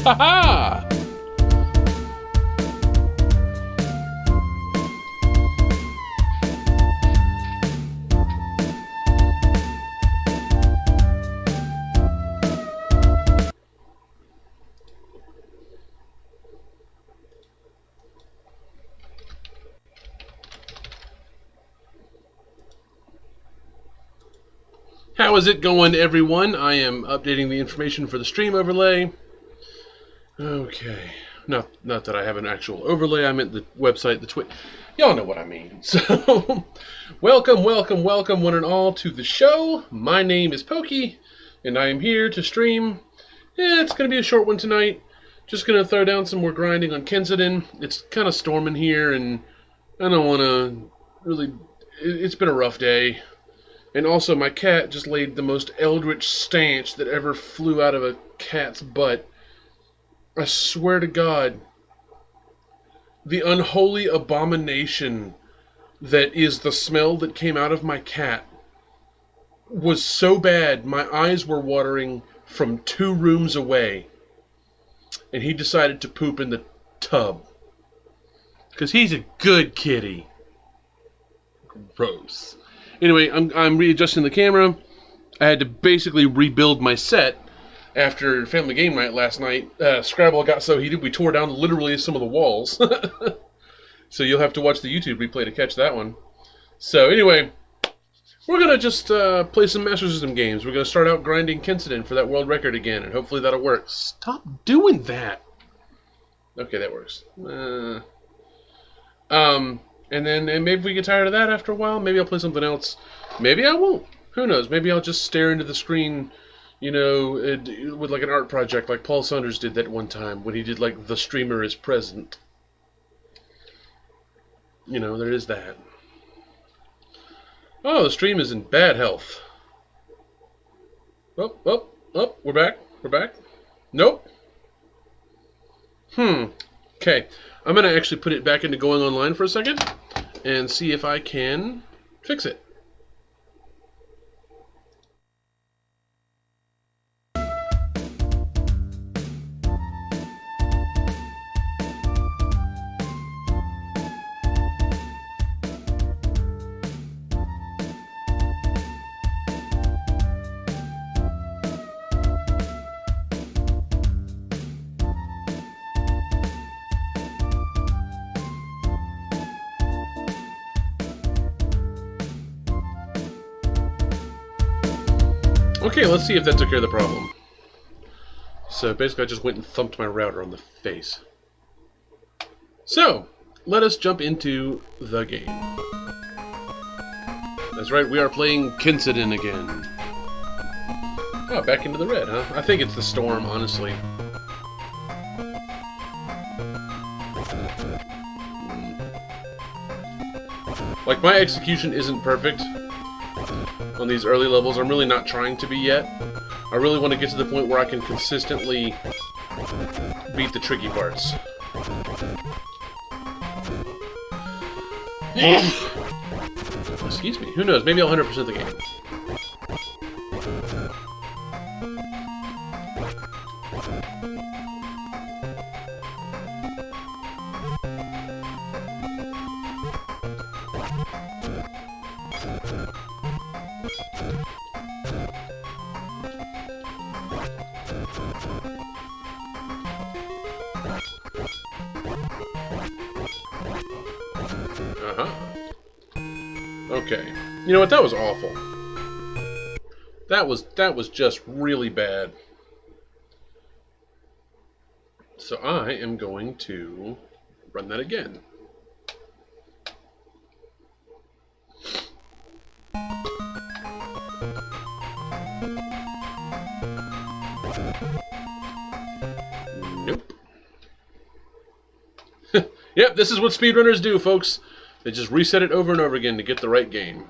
Ha! How is it going, everyone? I am updating the information for the stream overlay. Okay. Not that I have an actual overlay. I meant the website, the Twitch. Y'all know what I mean. So, welcome, one and all to the show. My name is Pokey, and I am here to stream. It's going to be a short one tonight. Just going to throw down some more grinding on Kensington. It's kind of storming here, and I don't want to really... It's been a rough day. And also, my cat just laid the most eldritch stench that ever flew out of a cat's butt. I swear to God, the unholy abomination that is the smell that came out of my cat was so bad, my eyes were watering from 2 rooms away. And he decided to poop in the tub. Because he's a good kitty. Gross. Anyway, I'm readjusting the camera. I had to basically rebuild my set after Family Game Night last night. Scrabble got so heated we tore down literally some of the walls. So you'll have to watch the YouTube replay to catch that one. So anyway, we're going to just play some Master System games. We're going to start out grinding Kensington for that world record again, and hopefully that'll work. Stop doing that! Okay, that works. And maybe if we get tired of that after a while, maybe I'll play something else. Maybe I won't. Who knows? Maybe I'll just stare into the screen, you know, with like an art project like Paul Saunders did that one time when he did like The Streamer is Present. You know, there is that. Oh, the stream is in bad health. Oh, we're back. We're back. Nope. Okay. I'm going to actually put it back into going online for a second and see if I can fix it. Okay, let's see if that took care of the problem. So basically I just went and thumped my router on the face. So, let us jump into the game. That's right, we are playing Kensington again. Oh, back into the red, huh? I think it's the storm, honestly. Like, my execution isn't perfect on these early levels. I'm really not trying to be yet. I really want to get to the point where I can consistently beat the tricky parts. Excuse me. Who knows? Maybe I'll 100% the game. Okay. You know what? That was awful. That was just really bad. So I am going to run that again. Nope. Yep, this is what speedrunners do, folks. They just reset it over and over again to get the right game.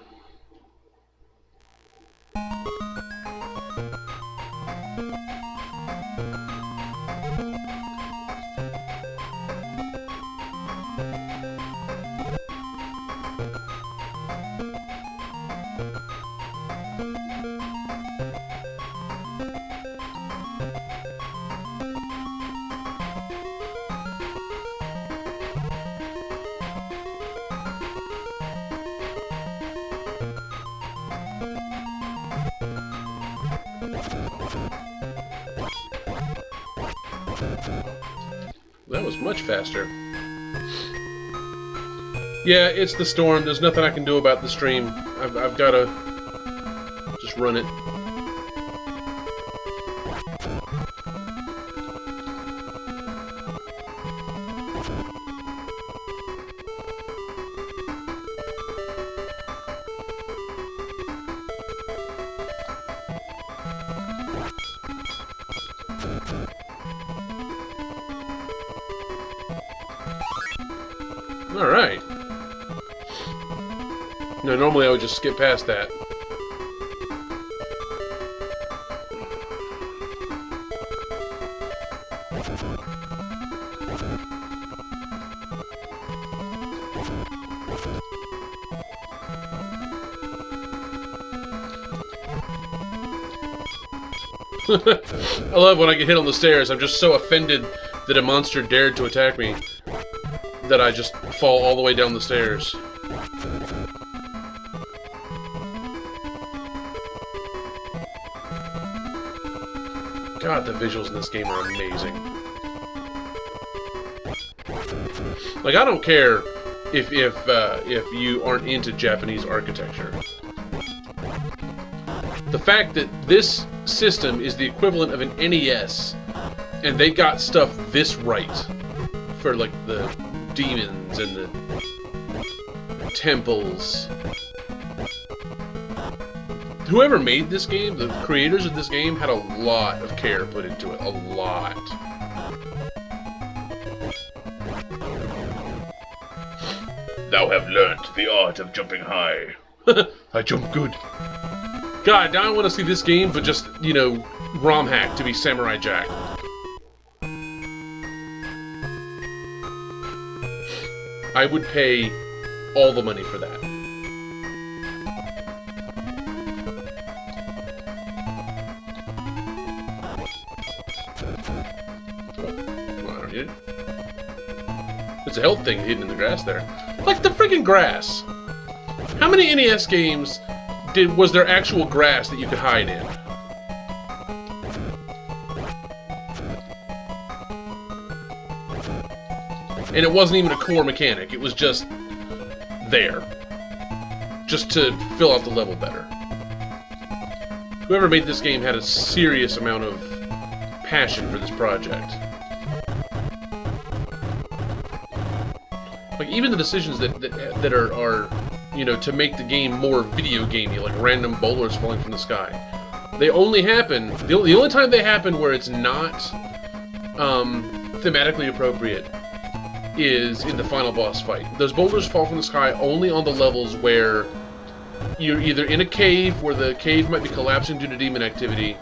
That was much faster. Yeah, it's the storm. There's nothing I can do about the stream. I've got to just run it. Alright. No, normally I would just skip past that. I love when I get hit on the stairs. I'm just so offended that a monster dared to attack me that I just fall all the way down the stairs. God, the visuals in this game are amazing. Like, I don't care if you aren't into Japanese architecture. The fact that this system is the equivalent of an NES, and they got stuff this right for, like, the demons and the temples. Whoever made this game, the creators of this game, had a lot of care put into it. A lot. Thou have learnt the art of jumping high. I jump good. God, now I want to see this game, but just, you know, ROM hack to be Samurai Jack. I would pay all the money for that. It's a health thing hidden in the grass there. Like the friggin' grass! How many NES games was there actual grass that you could hide in? And it wasn't even a core mechanic, it was just there. Just to fill out the level better. Whoever made this game had a serious amount of passion for this project. Like, even the decisions that are, you know, to make the game more video gamey, like random boulders falling from the sky. They only happen, the only time they happen where it's not thematically appropriate is in the final boss fight. Those boulders fall from the sky only on the levels where you're either in a cave where the cave might be collapsing due to demon activity,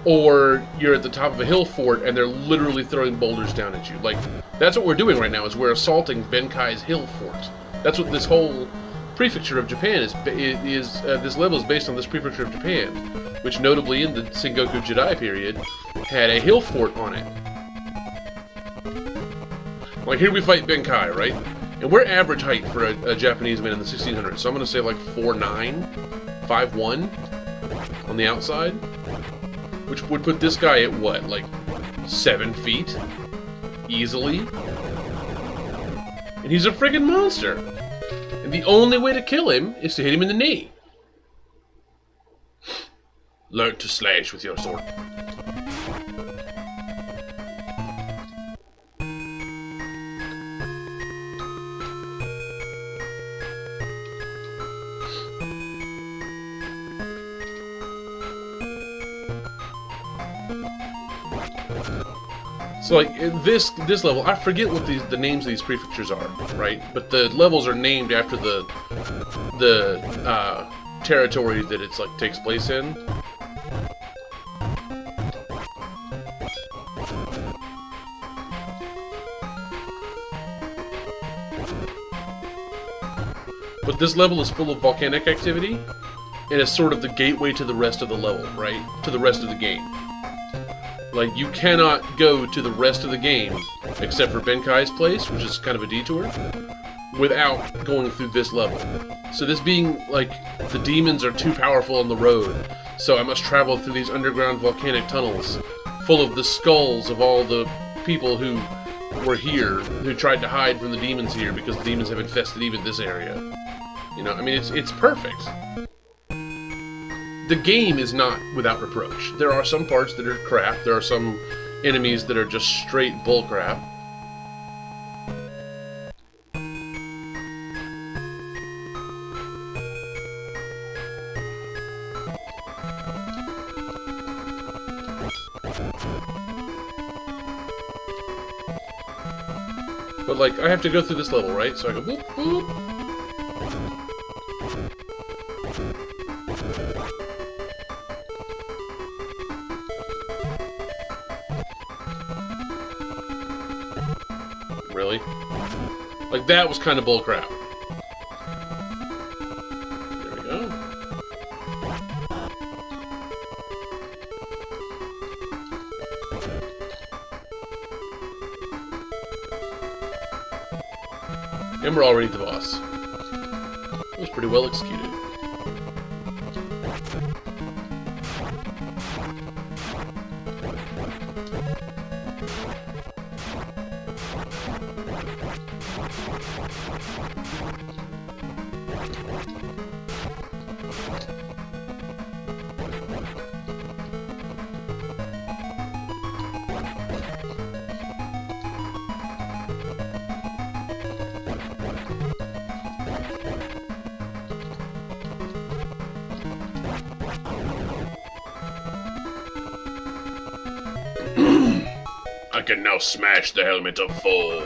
or you're at the top of a hill fort and they're literally throwing boulders down at you. Like, that's what we're doing right now, is we're assaulting Benkai's hill fort. That's what this whole prefecture of Japan is. This level is based on this prefecture of Japan, which notably in the Sengoku Jidai period had a hill fort on it. Like, here we fight Benkai, right? And we're average height for a Japanese man in the 1600s, so I'm going to say like 4'9", 5'1", on the outside. Which would put this guy at what, like 7 feet? Easily. And he's a friggin' monster. And the only way to kill him is to hit him in the knee. Learn to slash with your sword. So, like, this level, I forget what the names of these prefectures are, right? But the levels are named after the territory that it's, like, takes place in. But this level is full of volcanic activity, and it's sort of the gateway to the rest of the level, right? To the rest of the game. Like, you cannot go to the rest of the game, except for Benkai's place, which is kind of a detour, without going through this level. So this being, like, the demons are too powerful on the road, So I must travel through these underground volcanic tunnels, full of the skulls of all the people who were here, who tried to hide from the demons here because the demons have infested even this area. You know, I mean, it's perfect. The game is not without reproach. There are some parts that are crap. There are some enemies that are just straight bullcrap. But, like, I have to go through this level, right? So I go boop, boop. Really? Like, that was kind of bullcrap. There we go. And we're already at the boss. It was pretty well executed. I can now smash the helmet of foe.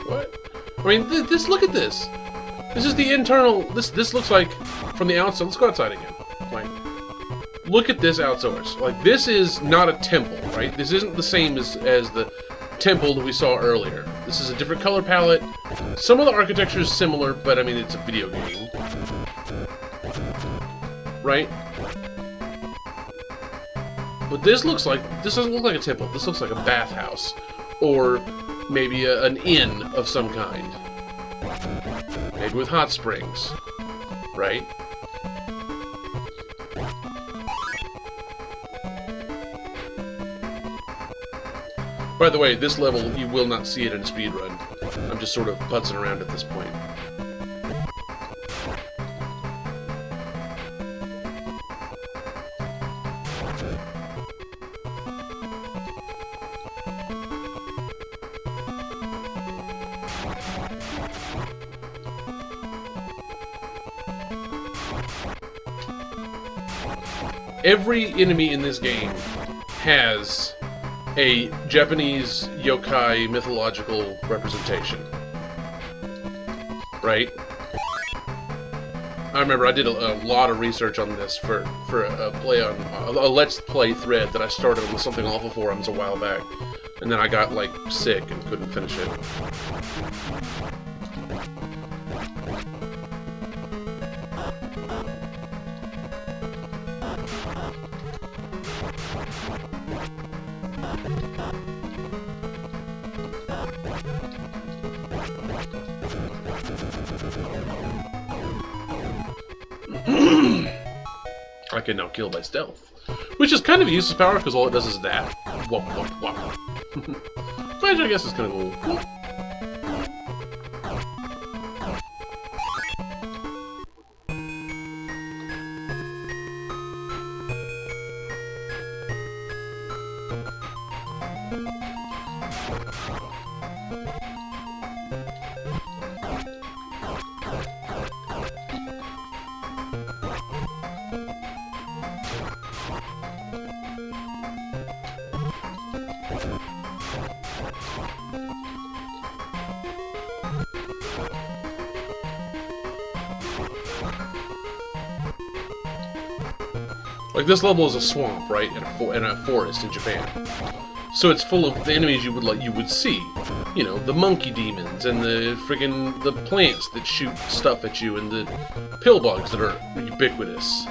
What? I mean, this. Look at this. This is the internal. This looks like from the outside. Let's go outside again. Like, look at this outsource. Like, this is not a temple, right? This isn't the same as the temple that we saw earlier. This is a different color palette. Some of the architecture is similar, but I mean, it's a video game, right? But this doesn't look like a temple. This looks like a bathhouse, or maybe an inn of some kind. Maybe with hot springs, right? By the way, this level, you will not see it in a speedrun. I'm just sort of putzing around at this point. Every enemy in this game has a Japanese yokai mythological representation, right? I remember I did a lot of research on this for a Let's Play thread that I started on the Something Awful forums a while back, and then I got, like, sick and couldn't finish it. I can now kill by stealth, which is kind of a useless power because all it does is that. Wop, wop, wop. Which I guess is kind of cool. Like, this level is a swamp, right, in a forest in Japan. So it's full of the enemies you would see. you know, the monkey demons and the friggin' the plants that shoot stuff at you and the pill bugs that are ubiquitous.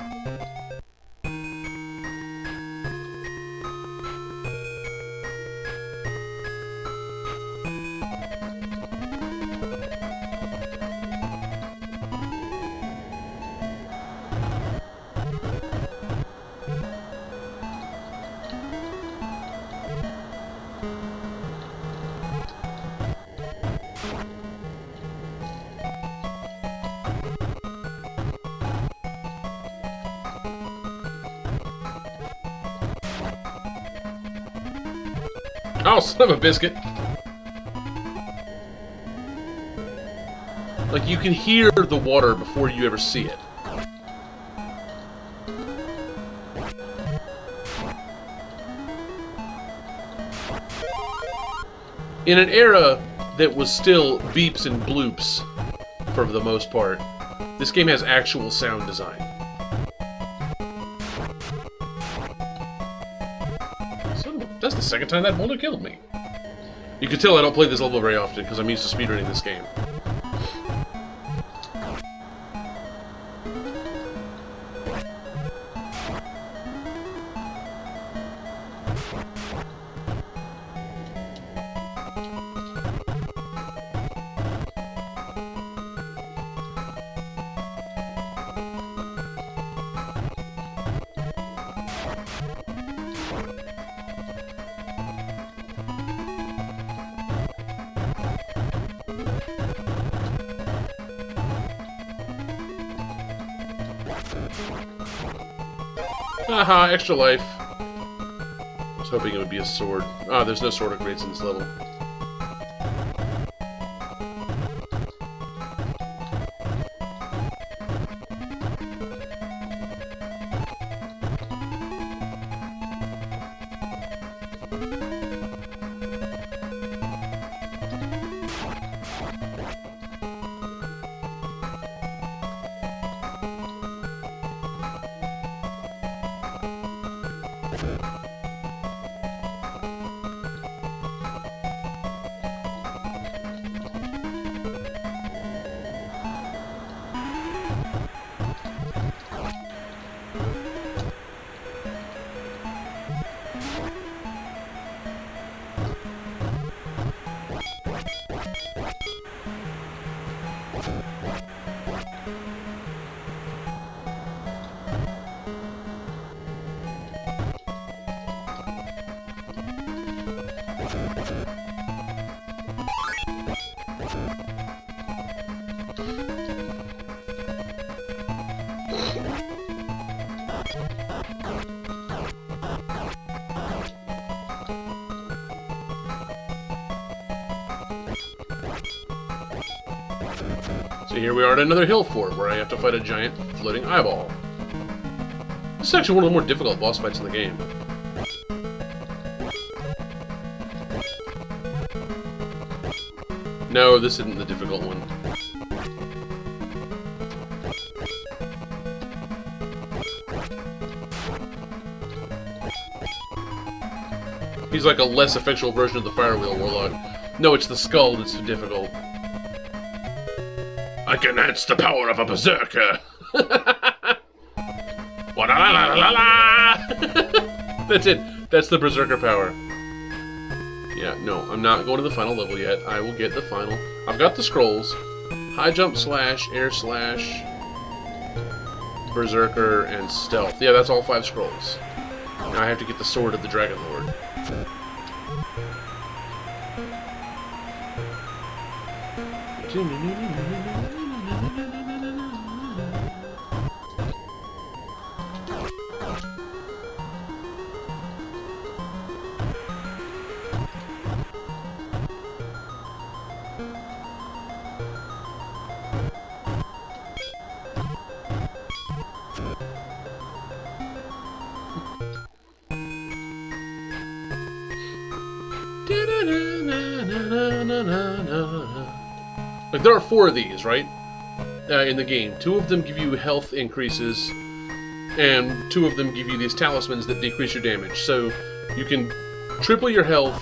Oh, son of a biscuit. Like, you can hear the water before you ever see it. In an era that was still beeps and bloops, for the most part, this game has actual sound design. That's the second time that boulder killed me. You can tell I don't play this level very often because I'm used to speedrunning this game. Haha, extra life. I was hoping it would be a sword. Ah, there's no sword upgrades in this level. So here we are at another hill fort where I have to fight a giant floating eyeball. This is actually one of the more difficult boss fights in the game. No, this isn't the difficult one. He's like a less effectual version of the Firewheel Warlock. No, it's the skull that's difficult. I can enhance the power of a berserker. That's it. That's the berserker power. Yeah, no, I'm not going to the final level yet. I will get the final. I've got the scrolls. High jump slash, air slash, berserker, and stealth. Yeah, that's all 5 scrolls. Now I have to get the sword of the Dragon Lord. Like, there are 4 of these, right? In the game. 2 of them give you health increases, and 2 of them give you these talismans that decrease your damage. So you can triple your health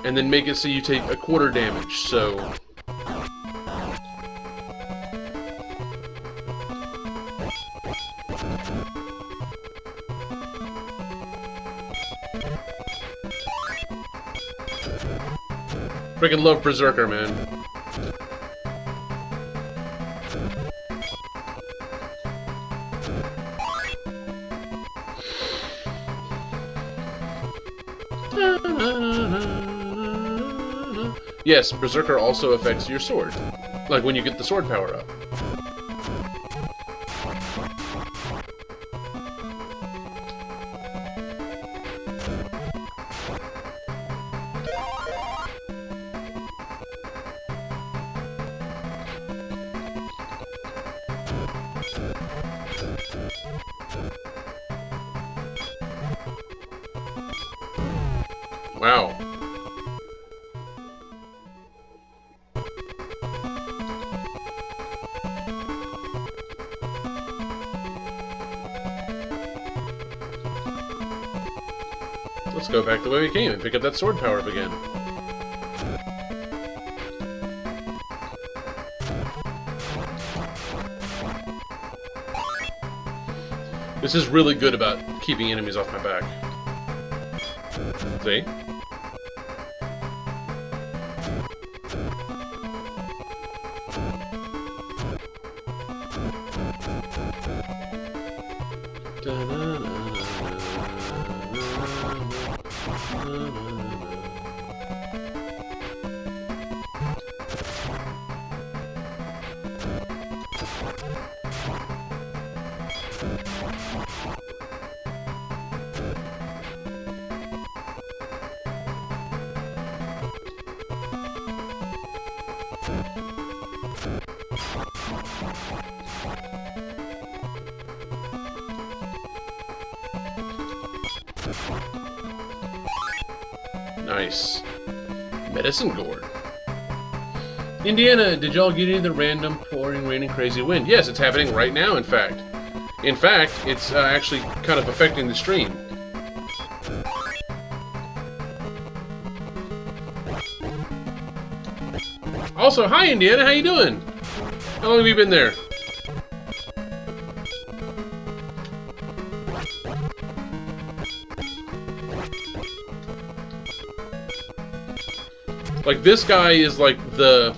and then make it so you take a quarter damage, so... Freaking love Berserker, man. Yes, Berserker also affects your sword. Like when you get the sword power up. Wow. Let's go back the way we came and pick up that sword power up again. This is really good about keeping enemies off my back. See? Nice. Medicine Gourd. Indiana, did y'all get any of the random pouring rain and crazy wind? Yes, it's happening right now, in fact. In fact, it's actually kind of affecting the stream. Also, hi Indiana, how you doing? How long have you been there? Like, this guy is like the...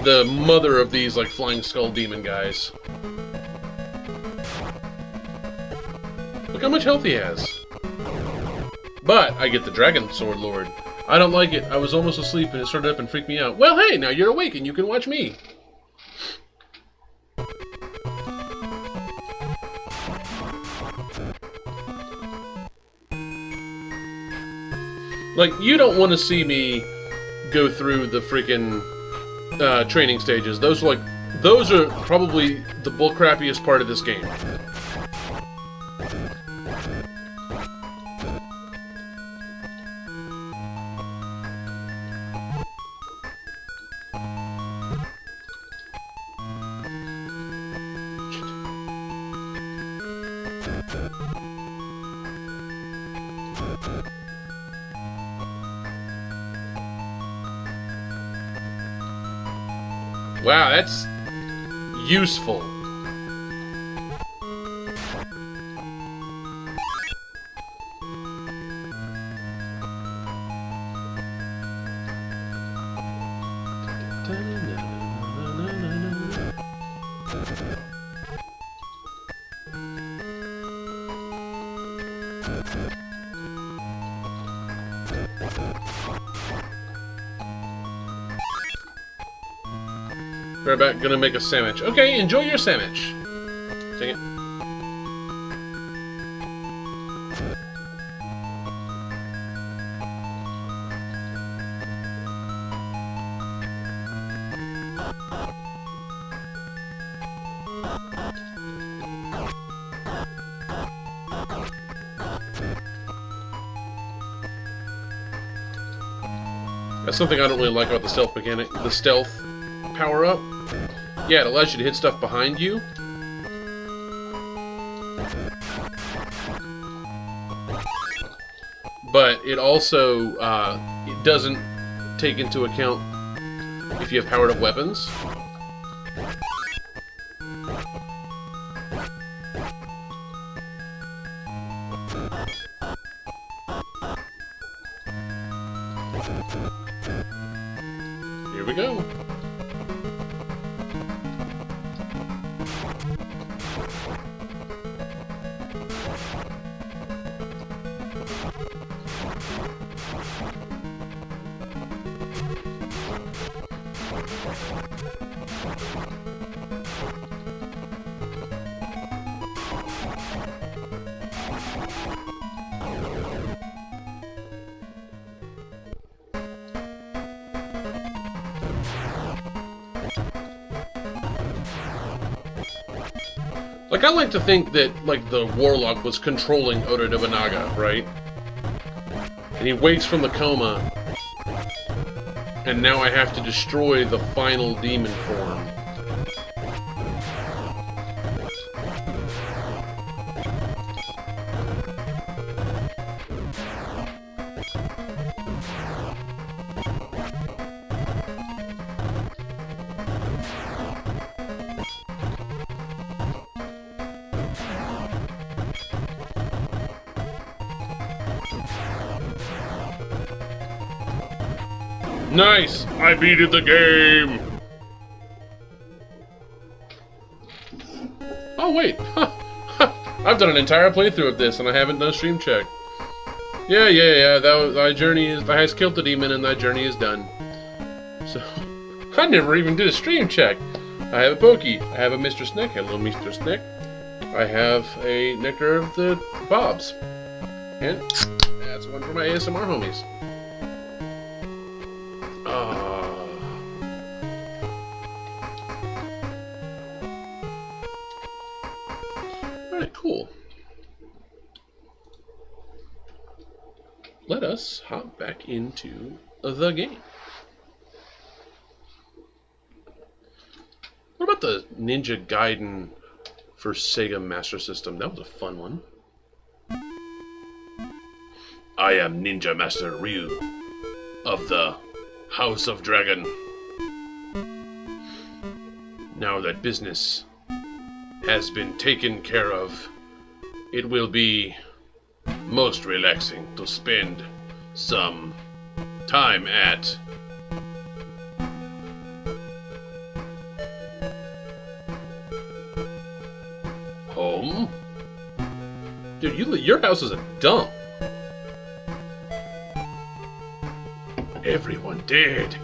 the mother of these, like, Flying Skull Demon guys. Look how much health he has. But I get the Dragon Sword Lord. I don't like it. I was almost asleep and it started up and freaked me out. Well, hey, now you're awake and you can watch me. Like, you don't want to see me go through the freaking training stages. Those are probably the bullcrappiest part of this game. Wow, that's useful. We're about gonna make a sandwich. Okay, enjoy your sandwich. Dang it. That's something I don't really like about the stealth mechanic. The stealth power up, yeah, it allows you to hit stuff behind you. But it also it doesn't take into account if you have powered up weapons. Here we go. Like, I like to think that, like, the Warlock was controlling Oda Nobunaga, right? And he wakes from the coma, and now I have to destroy the final demon form. Nice! I beated the game! Oh, wait. I've done an entire playthrough of this, and I haven't done a stream check. Yeah. Thy journey is... Thou hast killed the demon, and thy journey is done. So... I never even did a stream check. I have a Pokey. I have a Mr. Snick. Hello, Mr. Snick. I have a Nectar of the Bobs. And that's one for my ASMR homies. Alright, cool. Let us hop back into the game. What about the Ninja Gaiden for Sega Master System? That was a fun one. I am Ninja Master Ryu of the House of Dragon. Now that business has been taken care of, it will be most relaxing to spend some time at home. Dude, your house is a dump. Everyone dead.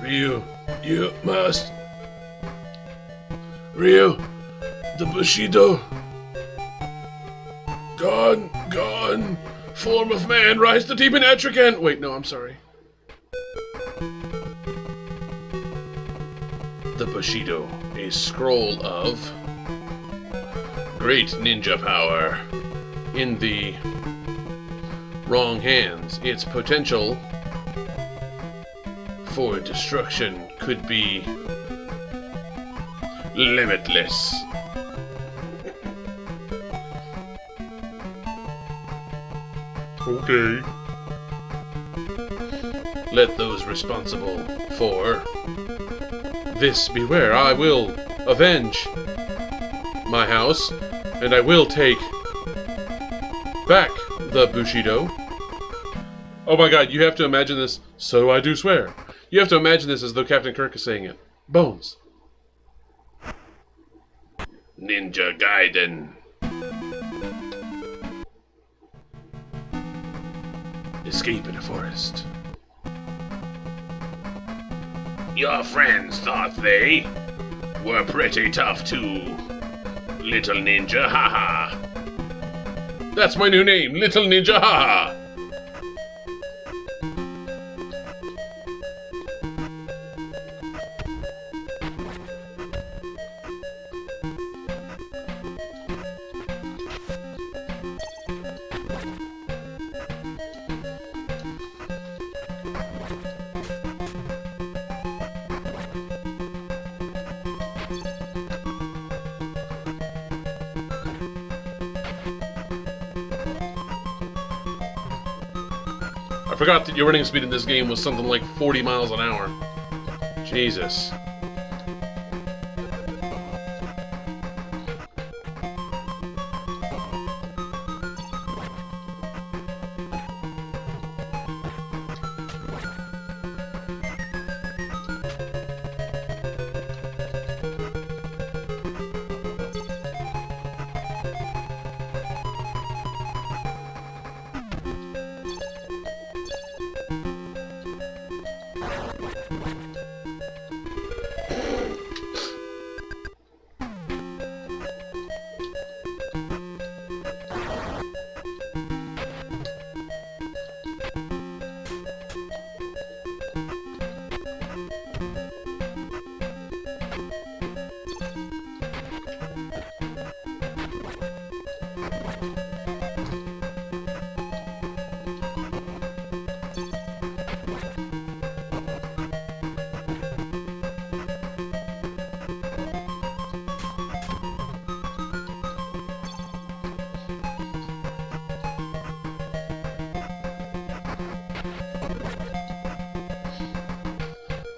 Ryu, you must. Ryu, the Bushido. Gone. Form of man, rise the demon Atrican. Wait, no, I'm sorry. The Bushido, a scroll of great ninja power. In the wrong hands, its potential for destruction could be limitless. Okay. Let those responsible for this beware. I will avenge my house, and I will take back the Bushido. Oh my god, you have to imagine this, so I do swear. You have to imagine this as though Captain Kirk is saying it. Bones. Ninja Gaiden. Escape in a forest. Your friends thought they were pretty tough too. Little Ninja, haha. That's my new name, Little Ninja, haha. forgot that your running speed in this game was something like 40 miles an hour. Jesus.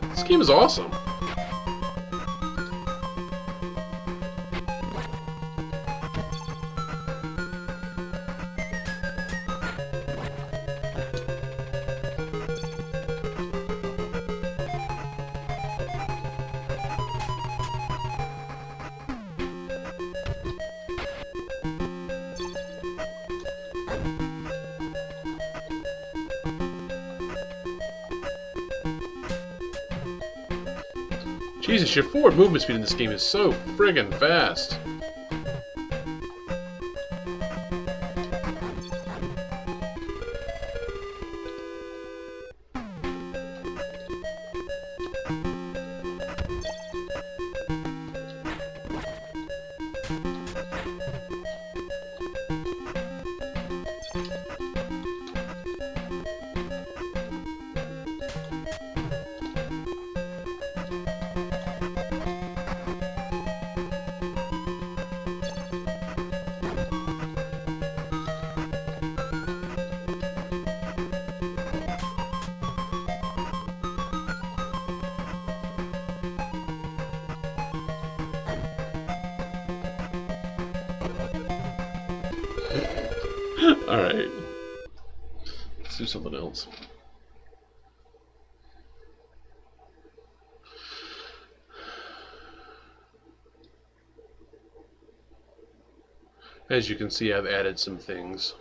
This game is awesome. Jesus, your forward movement speed in this game is so friggin' fast. Alright. Let's do something else. As you can see, I've added some things.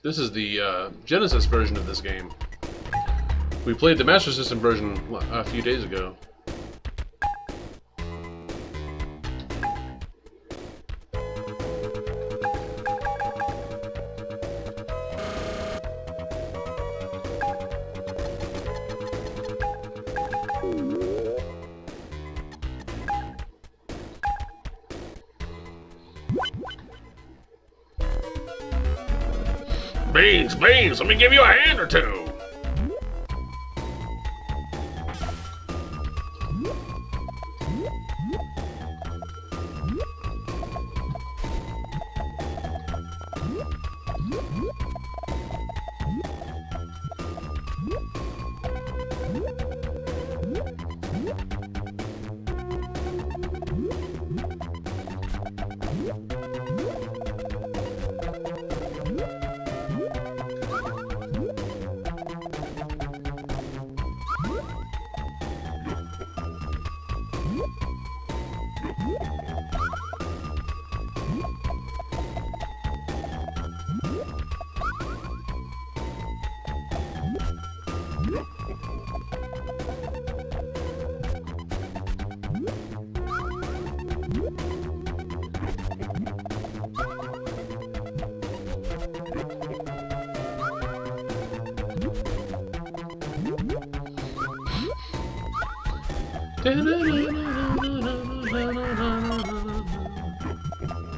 This is the Genesis version of this game. We played the Master System version a few days ago. Beans, beans, let me give you a hand or two.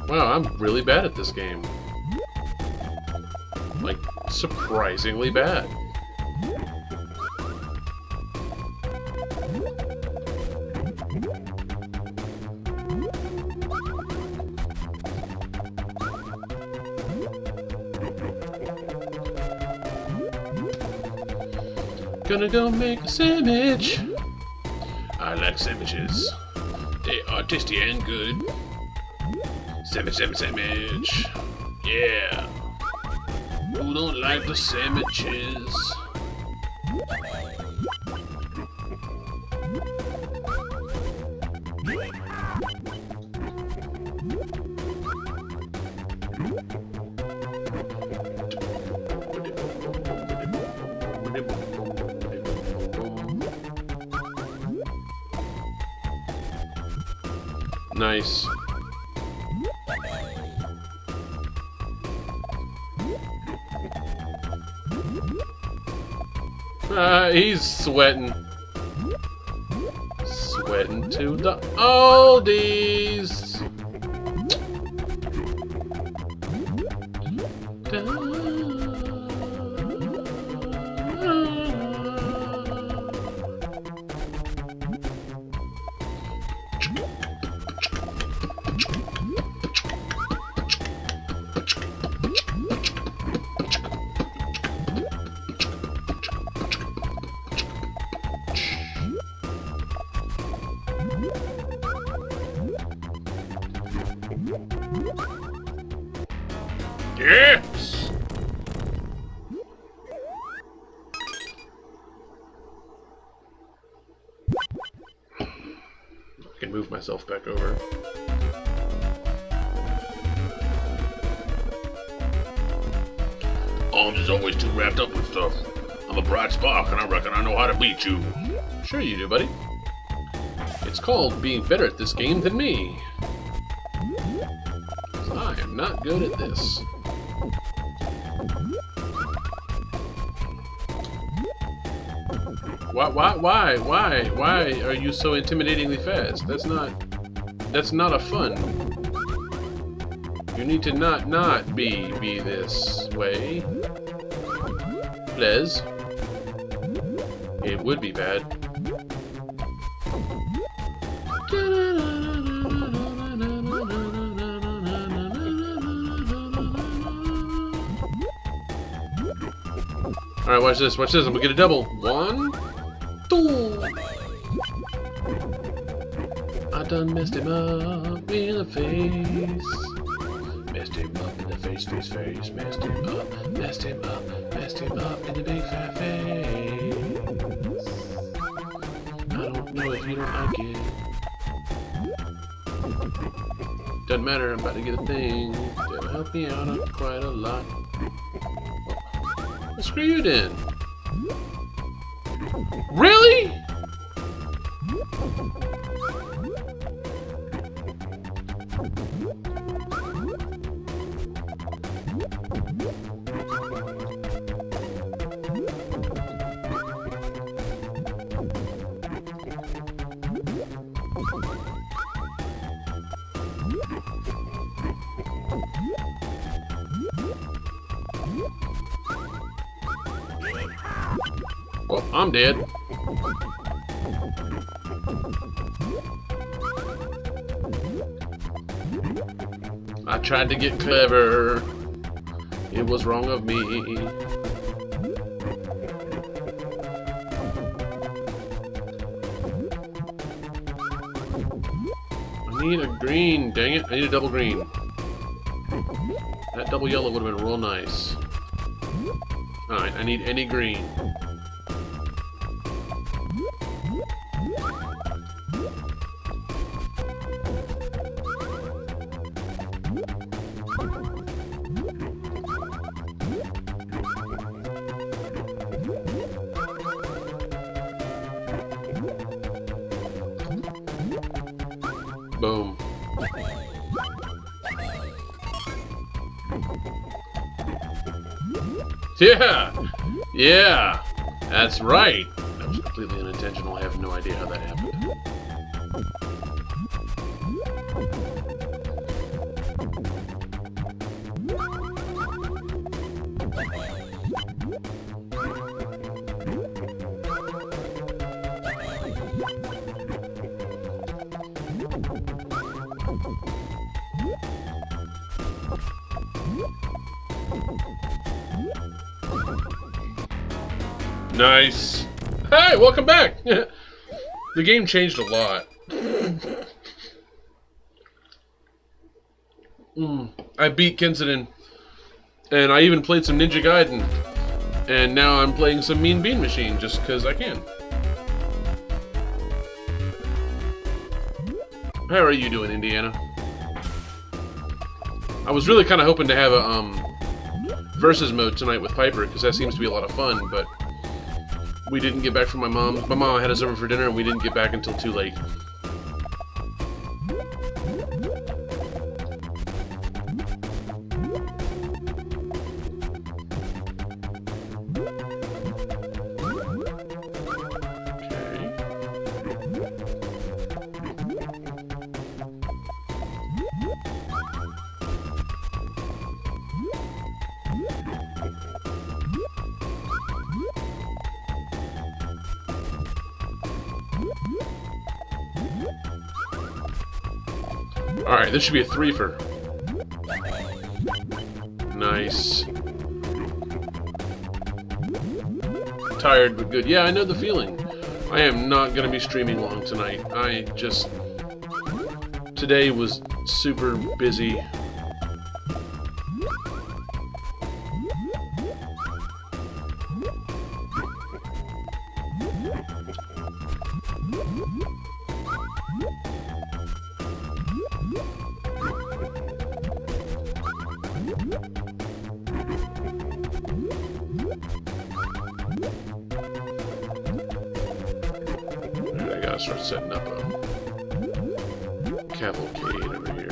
Wow, I'm really bad at this game. Like, surprisingly bad. Gonna go make a sandwich. I like sandwiches. They are tasty and good. Sandwich, sandwich, sandwich. Yeah. Who don't like the sandwiches? Nice. He's sweating. Sweating to the oldies. Yes! I can move myself back over. Arms is always too wrapped up with stuff. I'm a bright spark and I reckon I know how to beat you. Sure you do, buddy. It's called being better at this game than me. I am not good at this. Why are you so intimidatingly fast? That's not a fun. You need to not be this way. Please. It would be bad. Alright, watch this, I'm gonna get a double. 1, 2. I done messed him up in the face. Messed him up in the face. Messed him up in the big fat face. I don't know if you don't like it. Doesn't matter, I'm about to get a thing that'll help me out quite a lot. Well, screw you then. Really? Well, I'm dead. I tried to get clever. It was wrong of me. I need a green, dang it. I need a double green. That double yellow would have been real nice. Alright, I need any green. Boom. Yeah! Yeah! That's right! That was completely unintentional. I have no idea how that happened. Nice. Hey, welcome back. The game changed a lot. I beat Kensington, and I even played some Ninja Gaiden, and now I'm playing some Mean Bean Machine just because I can. How are you doing, Indiana? I was really kind of hoping to have a versus mode tonight with Piper, because that seems to be a lot of fun, but we didn't get back from my mom. My mom had us over for dinner, and we didn't get back until too late. Alright, this should be a threefer. Nice. Tired but good. Yeah, I know the feeling. I am not going to be streaming long tonight. Today was super busy. Start setting up a cavalcade over here.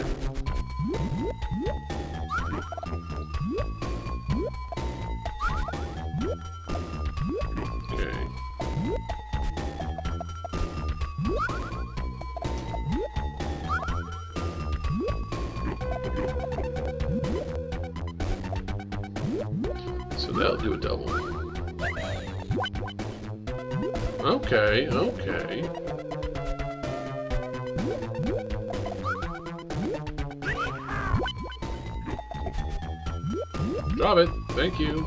Okay. So that'll do a double. Okay, okay. Drop it. Thank you.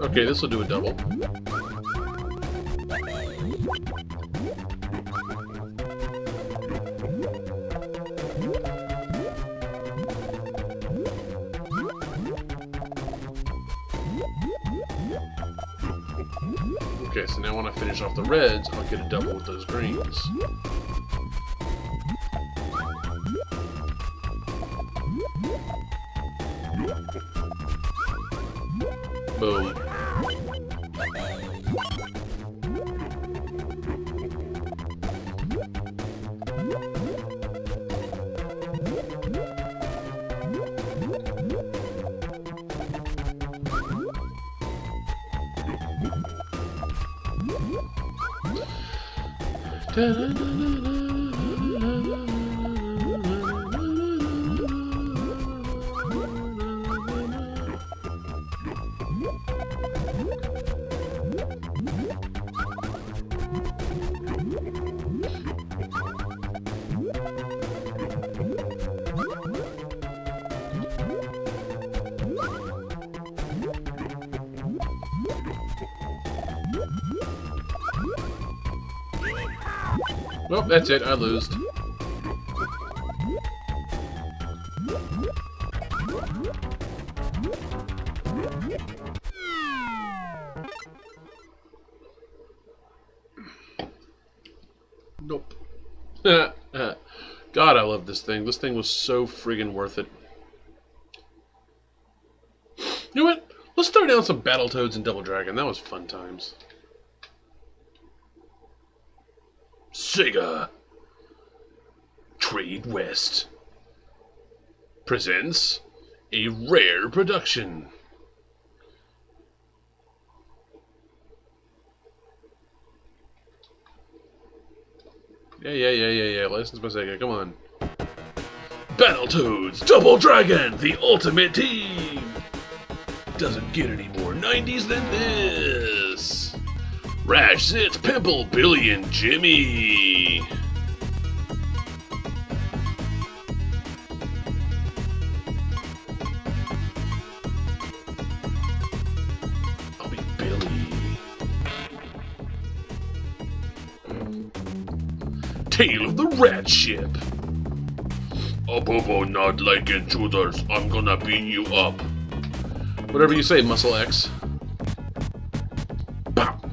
Okay, this will do a double. Okay, so now when I finish off the reds, I'll get a double with those greens. Boom. Well, that's it. I lose. Nope. God, I love this thing. This thing was so friggin' worth it. You know what? Let's throw down some Battletoads and Double Dragon. That was fun times. Sega Trade West presents a rare production. Yeah. License by Sega, come on. Battletoads Double Dragon, the ultimate team. Doesn't get any more 90s than this. Rash, Zitz, Pimple, Billy, and Jimmy. I'll be Billy. Tale of the Rat Ship. A Bobo not like intruders. I'm gonna beat you up. Whatever you say, Muscle X. Pop.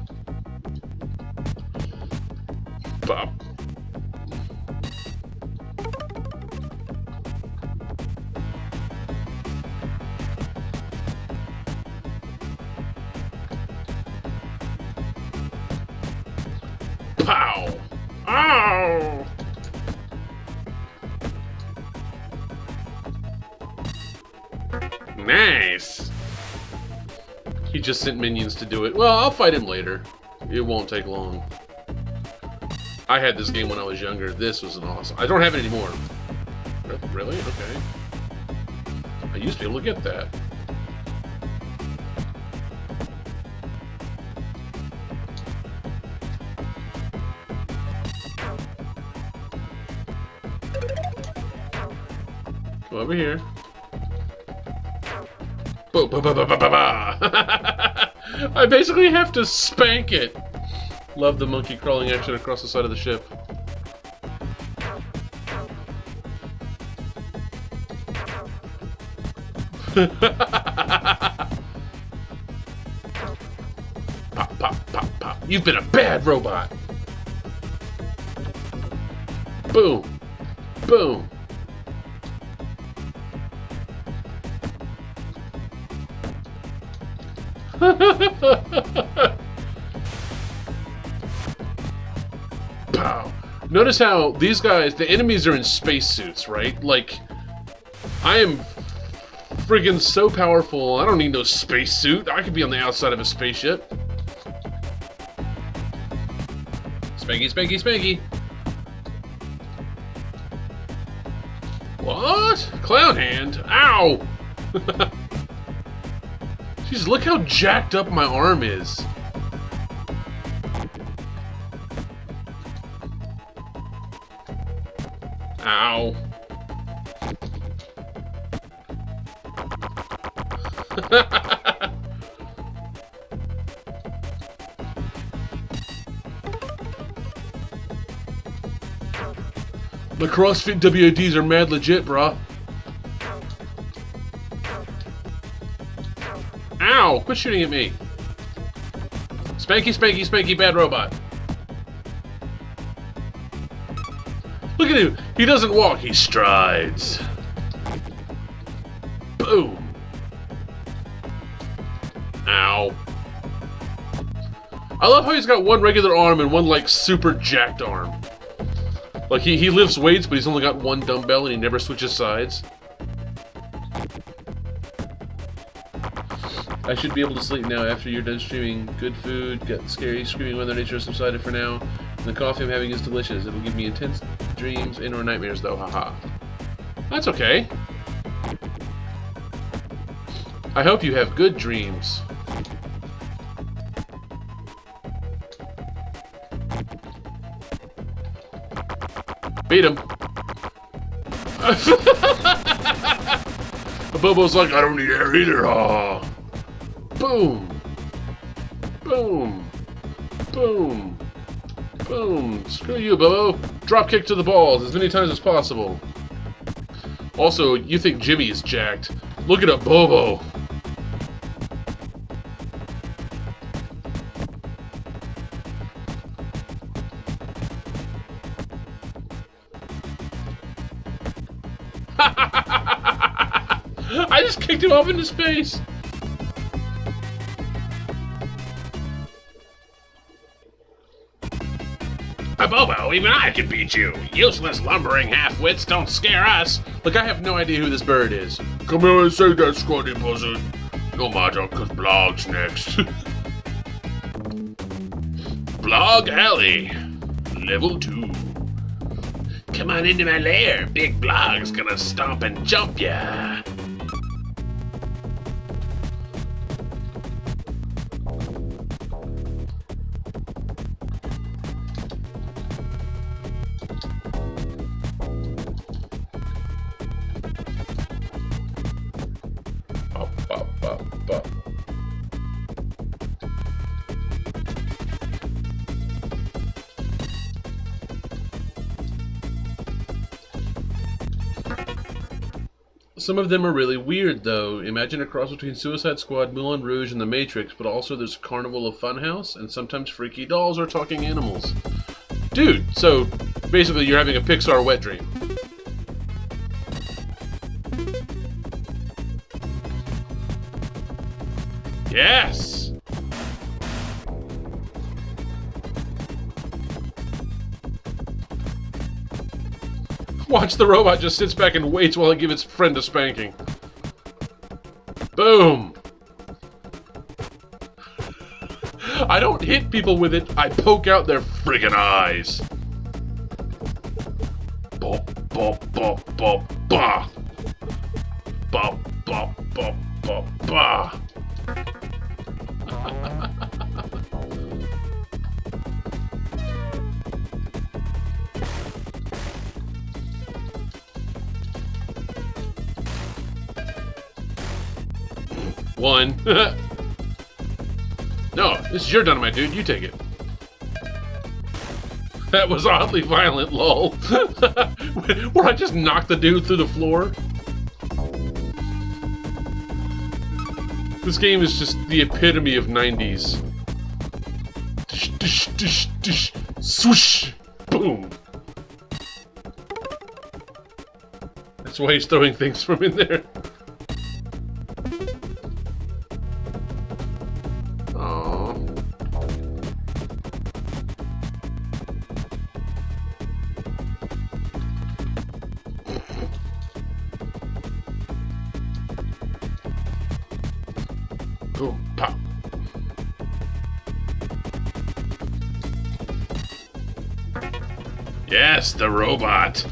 Pop. Pow. Ow. Nice. He just sent minions to do it. Well, I'll fight him later. It won't take long. I had this game when I was younger. This was an awesome... I don't have it anymore. Really? Okay. I used to be able to get that. Go over here. I basically have to spank it. Love the monkey crawling action across the side of the ship. Pop, pop, pop, pop. You've been a bad robot. Boom. Boom. Pow. Notice how these guys, the enemies are in spacesuits, right? Like, I am friggin' so powerful, I don't need no spacesuit. I could be on the outside of a spaceship. Spanky, spanky, spanky. What? Clown hand? Ow! Jeez, look how jacked up my arm is. Ow. The CrossFit WADs are mad legit, brah. Ow! Quit shooting at me. Spanky, spanky, spanky, bad robot. Look at him. He doesn't walk, he strides. Boom. Ow. I love how he's got one regular arm and one, like, super jacked arm. Like, he lifts weights, but he's only got one dumbbell and he never switches sides. I should be able to sleep now after you're done streaming. Good food, got scary screaming weather, nature subsided for now. And the coffee I'm having is delicious. It will give me intense dreams and or nightmares though, haha. That's okay. I hope you have good dreams. Beat him. Bobo's like, I don't need air either, huh? Boom! Boom! Boom! Boom! Screw you, Bobo! Drop kick to the balls as many times as possible. Also, you think Jimmy is jacked. Look at a Bobo! I just kicked him off into space! Bobo, even I can beat you. Useless lumbering half-wits don't scare us. Look, I have no idea who this bird is. Come here and say that, Scotty Buzzard. No matter, cause Blog's next. Blog Alley. Level 2. Come on into my lair. Big Blog's gonna stomp and jump ya. Bop, bop, bop. Some of them are really weird, though. Imagine a cross between Suicide Squad, Moulin Rouge, and The Matrix, but also there's Carnival of Funhouse, and sometimes freaky dolls are talking animals. Dude, so basically you're having a Pixar wet dream. Yes! Watch the robot just sits back and waits while I give its friend a spanking. Boom! I don't hit people with it, I poke out their friggin' eyes. Bop, bop, bop, bop, bah! Bop, bop, bop, bop, bah! One. No, this is your dynamite, dude. You take it. That was oddly violent, lol. Where I just knocked the dude through the floor. This game is just the epitome of 90s. Dish, dish, dish, dish. Swoosh! Boom! That's why he's throwing things from in there. Boom, pop. Yes, the robot.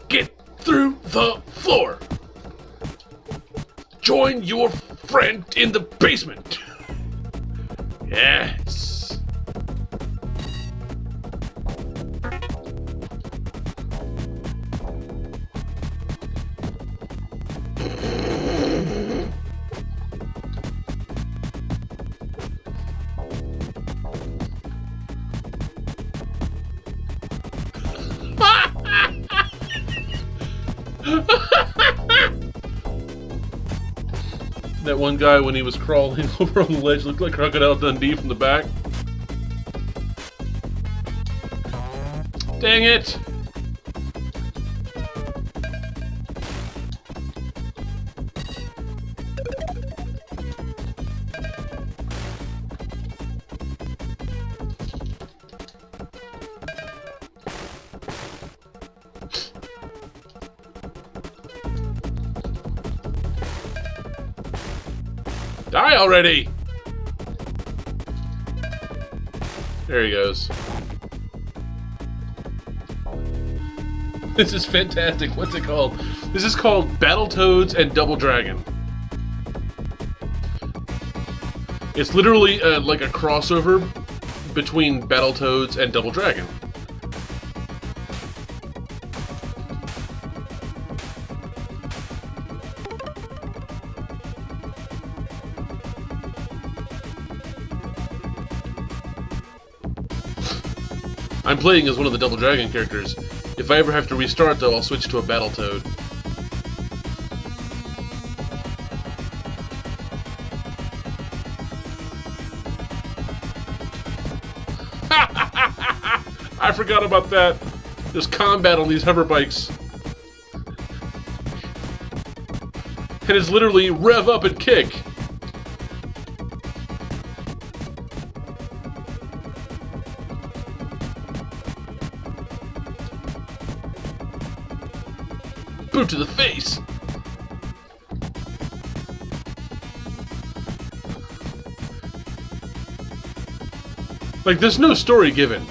Get through the floor. Join your friend in the basement. Yes. That one guy, when he was crawling over on the ledge, looked like Crocodile Dundee from the back. Dang it! Die already! There he goes. This is fantastic. What's it called? This is called Battletoads and Double Dragon. It's literally like a crossover between Battletoads and Double Dragon. I'm playing as one of the Double Dragon characters. If I ever have to restart, though, I'll switch to a Battletoad. I forgot about that. There's combat on these hover bikes. And it's literally rev up and kick. Boot to the face! Like, there's no story given.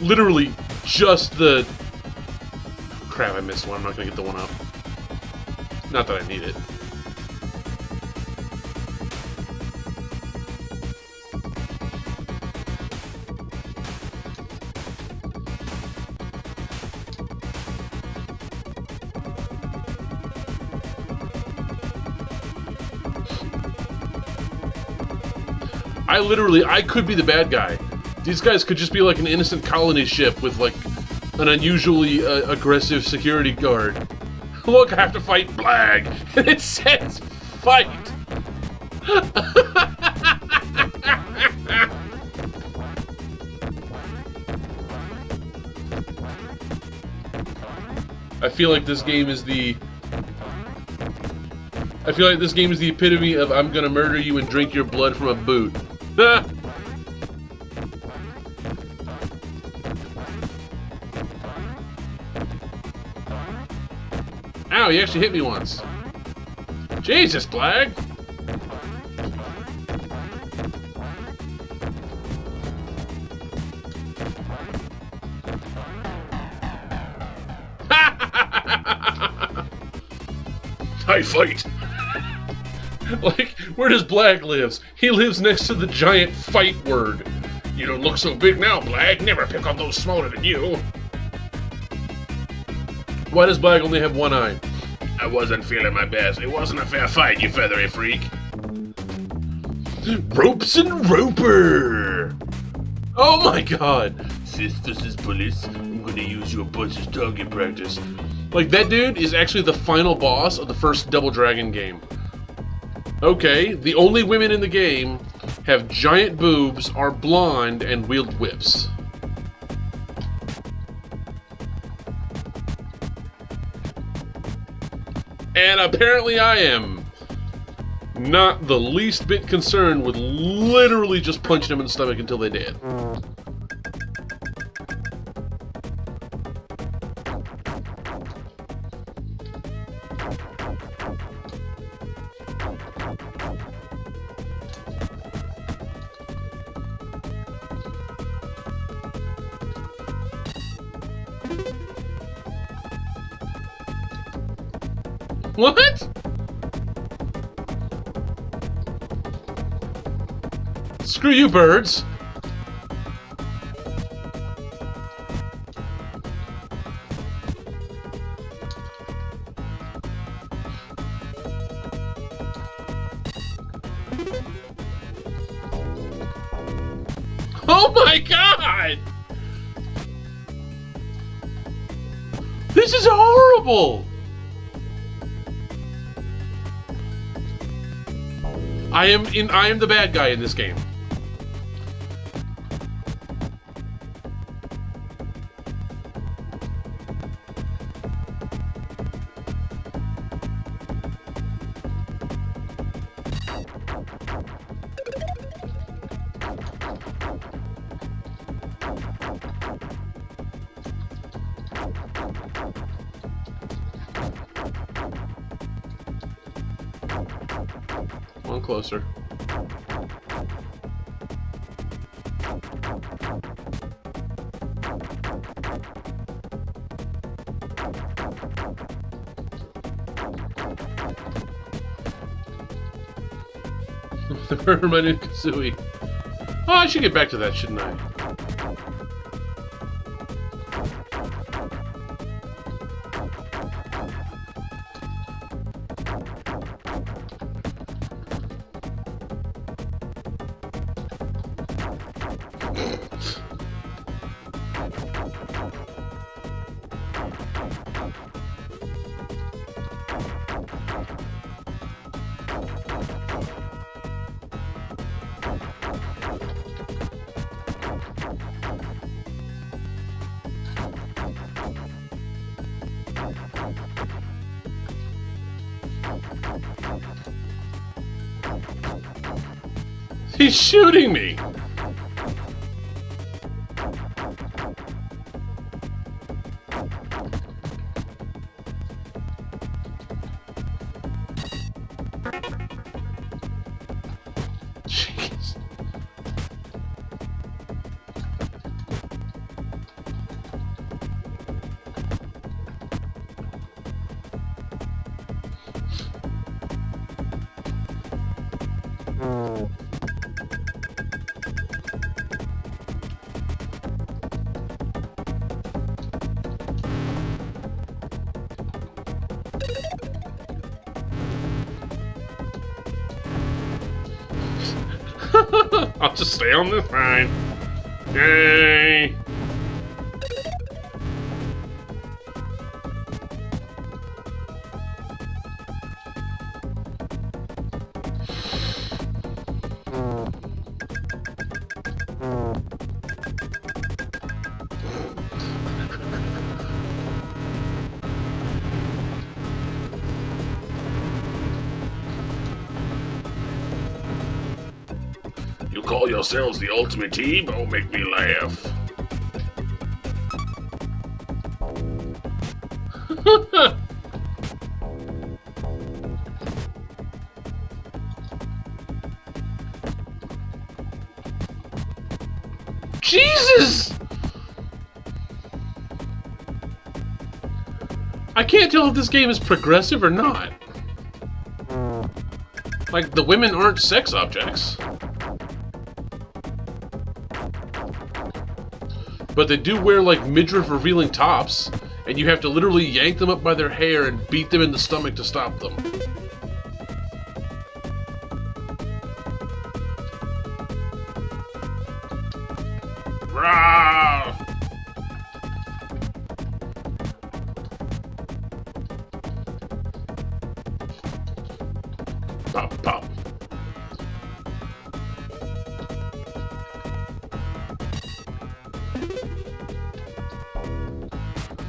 literally just the... Crap, I missed one. I'm not going to get the one up. Not that I need it. I could be the bad guy. These guys could just be like an innocent colony ship with like an unusually aggressive security guard. Look, I have to fight Blag, and it says fight. I feel like this game is the epitome of I'm gonna murder you and drink your blood from a boot. Ow, you actually hit me once. Jesus, Blag! I fight! Like, where does Blag lives? He lives next to the giant fight word. You don't look so big now, Blag. Never pick on those smaller than you. Why does Blag only have one eye? I wasn't feeling my best. It wasn't a fair fight, you feathery freak. Ropes and Roper! Oh my god! Since this is police, I'm gonna use your bunch as target practice. Like, that dude is actually the final boss of the first Double Dragon game. Okay, the only women in the game have giant boobs, are blonde, and wield whips. And apparently I am not the least bit concerned with literally just punching them in the stomach until they dead. What? Screw you, birds. Oh my god! This is horrible! I am the bad guy in this game. One closer. Where my new Kazooie? Oh, I should get back to that, shouldn't I? He's shooting me! Jeez. I'll just stay on this line. Yay! You call yourselves the ultimate team? Don't make me laugh. Jesus! I can't tell if this game is progressive or not. Like, the women aren't sex objects. But they do wear, like, midriff-revealing tops, and you have to literally yank them up by their hair and beat them in the stomach to stop them. Rah! Pop, pop.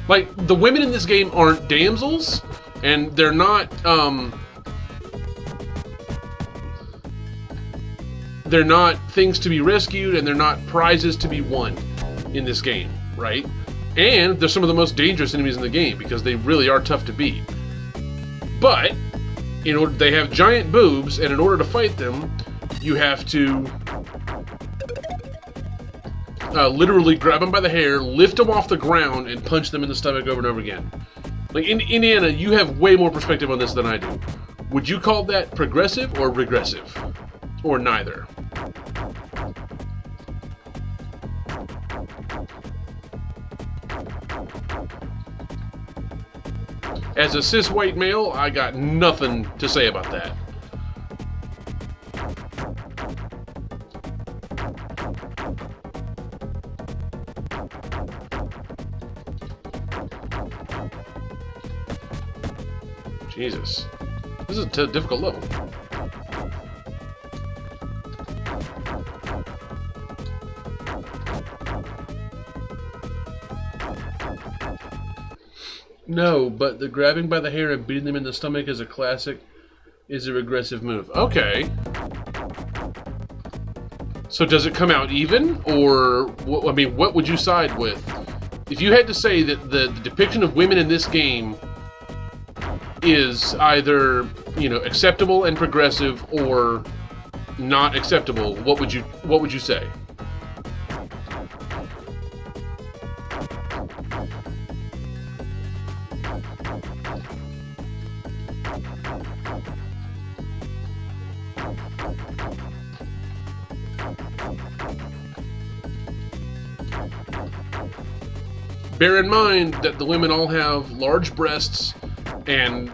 Like, the women in this game aren't damsels, and they're not, they're not things to be rescued, and they're not prizes to be won in this game, right? And they're some of the most dangerous enemies in the game, because they really are tough to beat. But, in order, they have giant boobs, and in order to fight them, you have to literally grab them by the hair, lift them off the ground, and punch them in the stomach over and over again. Like, in Indiana, you have way more perspective on this than I do. Would you call that progressive or regressive? Or neither? As a cis white male, I got nothing to say about that. Jesus. This is a difficult level. No, but the grabbing by the hair and beating them in the stomach is a regressive move. Okay. So does it come out even? Or, I mean, what would you side with? If you had to say that the depiction of women in this game is either, you know, acceptable and progressive or not acceptable, what would you say? Bear in mind that the women all have large breasts and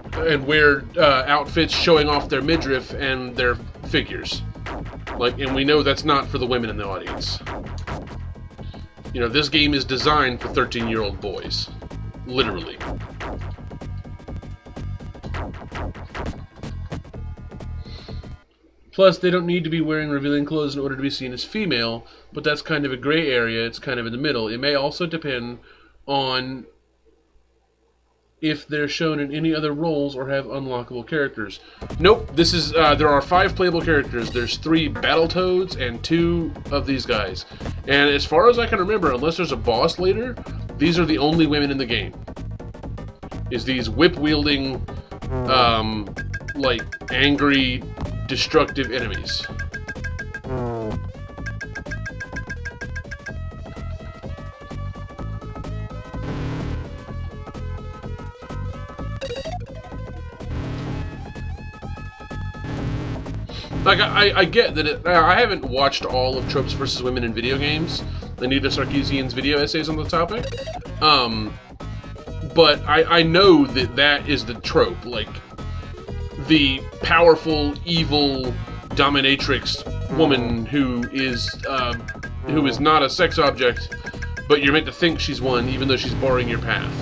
wear outfits showing off their midriff and their figures. Like, and we know that's not for the women in the audience. You know, this game is designed for 13-year-old boys. Literally. Plus, they don't need to be wearing revealing clothes in order to be seen as female, but that's kind of a gray area. It's kind of in the middle. It may also depend on if they're shown in any other roles or have unlockable characters. Nope, this is, there are 5 playable characters. There's 3 Battletoads and 2 of these guys. And as far as I can remember, unless there's a boss later, these are the only women in the game. Is these whip-wielding, like, angry, destructive enemies. Like, I get that I haven't watched all of Tropes vs. Women in video games, Anita Sarkeesian's video essays on the topic, but I know that that is the trope, like the powerful, evil dominatrix woman who is not a sex object, but you're meant to think she's one, even though she's barring your path.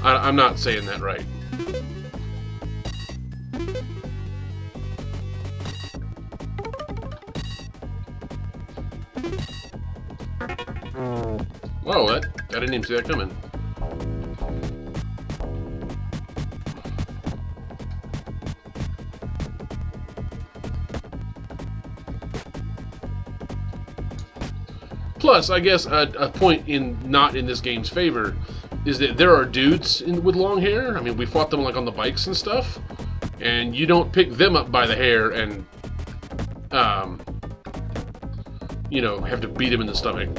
I'm not saying that right. Whoa, I didn't even see that coming. Plus, I guess a point not in this game's favor is that there are dudes with long hair. I mean, we fought them like on the bikes and stuff, and you don't pick them up by the hair and, you know, have to beat them in the stomach.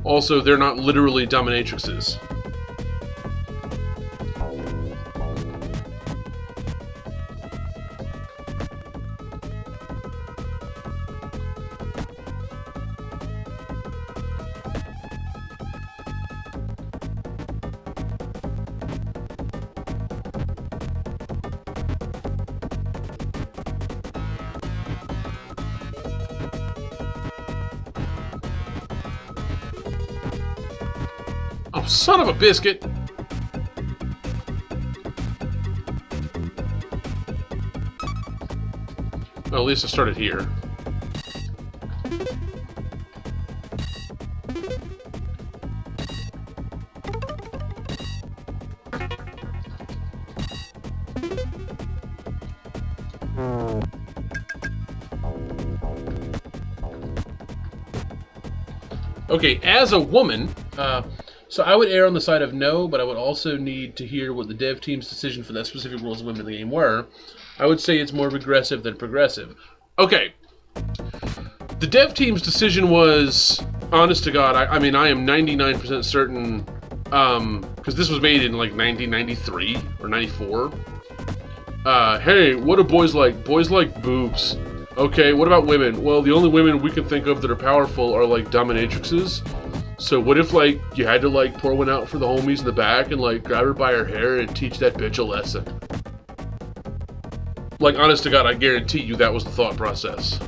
Also, they're not literally dominatrixes. Oh, son of a biscuit! Well, at least I started here. Okay, as a woman, so I would err on the side of no, but I would also need to hear what the dev team's decision for that specific rules of women in the game were. I would say it's more regressive than progressive. Okay. The dev team's decision was, honest to God, I mean, I am 99% certain, because this was made in like 1993 or 94. Hey, what do boys like? Boys like boobs. Okay, what about women? Well, the only women we can think of that are powerful are like dominatrixes. So what if, like, you had to, like, pour one out for the homies in the back and, like, grab her by her hair and teach that bitch a lesson? Like, honest to God, I guarantee you that was the thought process.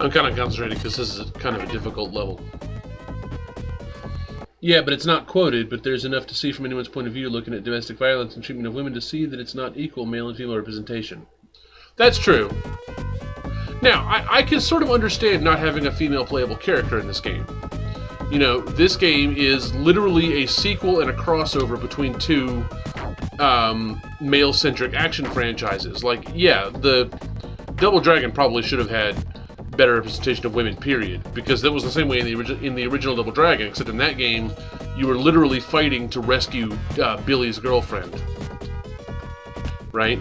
I'm kind of concentrated because this is kind of a difficult level. Yeah, but it's not quoted, but there's enough to see from anyone's point of view looking at domestic violence and treatment of women to see that it's not equal male and female representation. That's true. Now, I can sort of understand not having a female playable character in this game. You know, this game is literally a sequel and a crossover between two male-centric action franchises. Like, yeah, the Double Dragon probably should have had better representation of women, period, because that was the same way in the original Double Dragon, except in that game you were literally fighting to rescue Billy's girlfriend, right?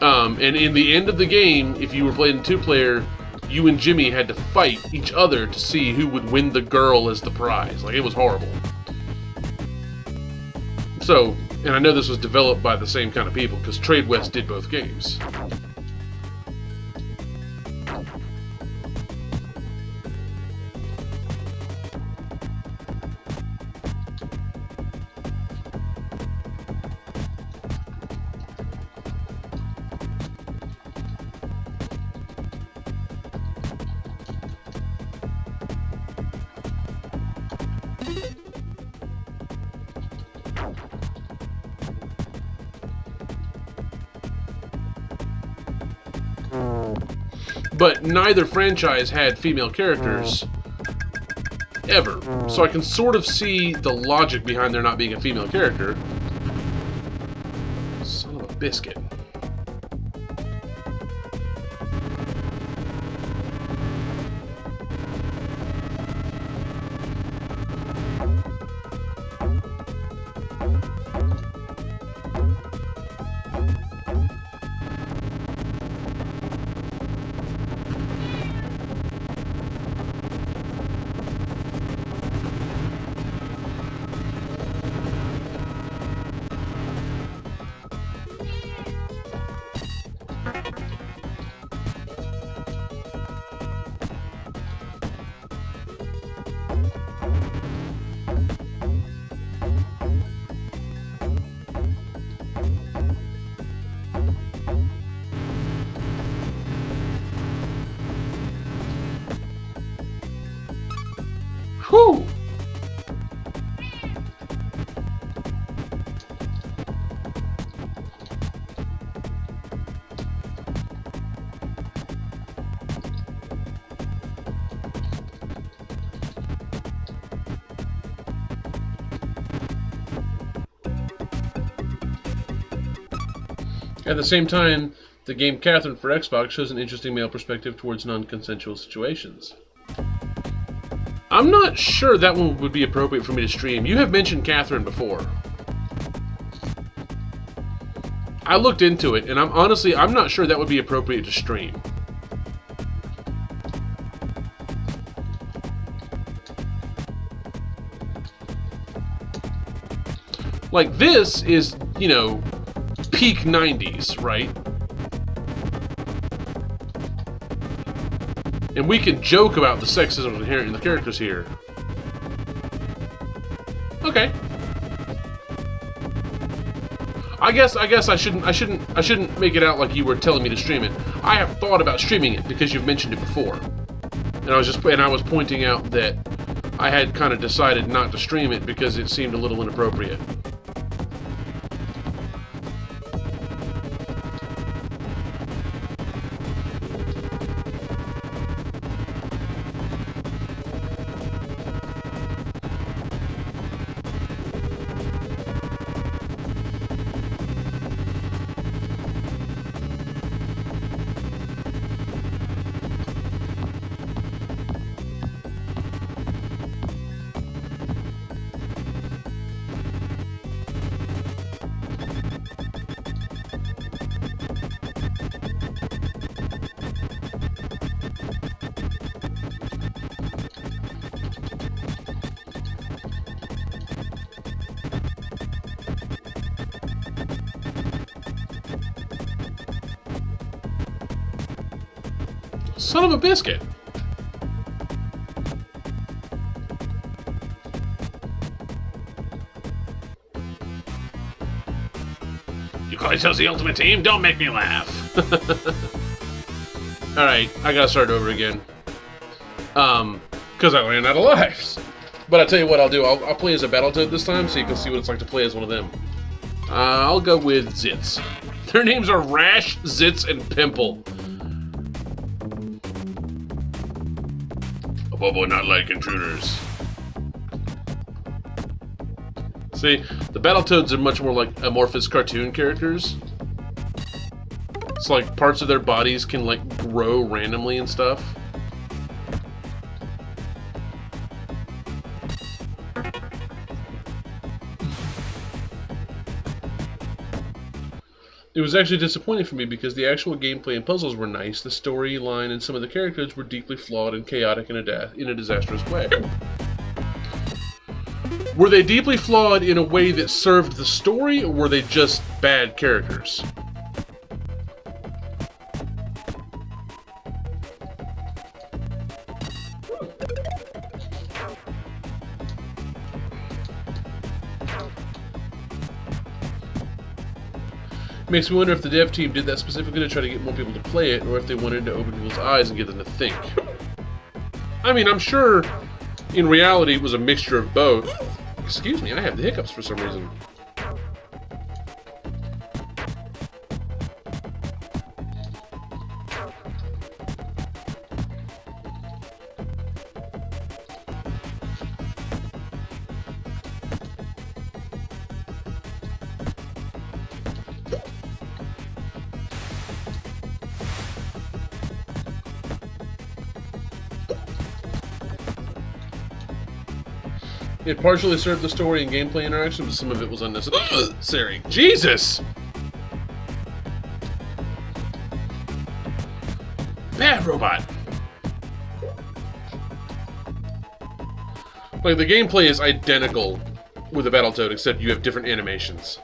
And in the end of the game, if you were playing two-player, you and Jimmy had to fight each other to see who would win the girl as the prize. Like, it was horrible. So, and I know this was developed by the same kind of people, because Trade West did both games. but neither franchise had female characters ever. So I can sort of see the logic behind there not being a female character. Son of a biscuit. Whew! At the same time, the game Catherine for Xbox shows an interesting male perspective towards non-consensual situations. I'm not sure that one would be appropriate for me to stream. You have mentioned Catherine before. I looked into it, and I'm not sure that would be appropriate to stream. Like, this is, you know, peak 90s, right? And we can joke about the sexism inherent in the characters here. Okay. I guess I shouldn't make it out like you were telling me to stream it. I have thought about streaming it because you've mentioned it before. And I was pointing out that I had kind of decided not to stream it because it seemed a little inappropriate. Son of a biscuit. You call yourselves the ultimate team? Don't make me laugh. Alright, I gotta start over again. Because I ran out of lives. But I tell you what I'll do. I'll play as a Battletoad this time so you can see what it's like to play as one of them. I'll go with Zitz. Their names are Rash, Zitz, and Pimple. A Bobo not like intruders. See, the Battletoads are much more like amorphous cartoon characters. It's like parts of their bodies can like grow randomly and stuff. It was actually disappointing for me because the actual gameplay and puzzles were nice, the storyline and some of the characters were deeply flawed and chaotic in a disastrous way. Were they deeply flawed in a way that served the story, or were they just bad characters? Makes me wonder if the dev team did that specifically to try to get more people to play it, or if they wanted to open people's eyes and get them to think. I mean, I'm sure in reality it was a mixture of both. Excuse me, I have the hiccups for some reason. It partially served the story and gameplay interaction, but some of it was unnecessary. Jesus! Bad robot! Like, the gameplay is identical with a Battletoad, except you have different animations.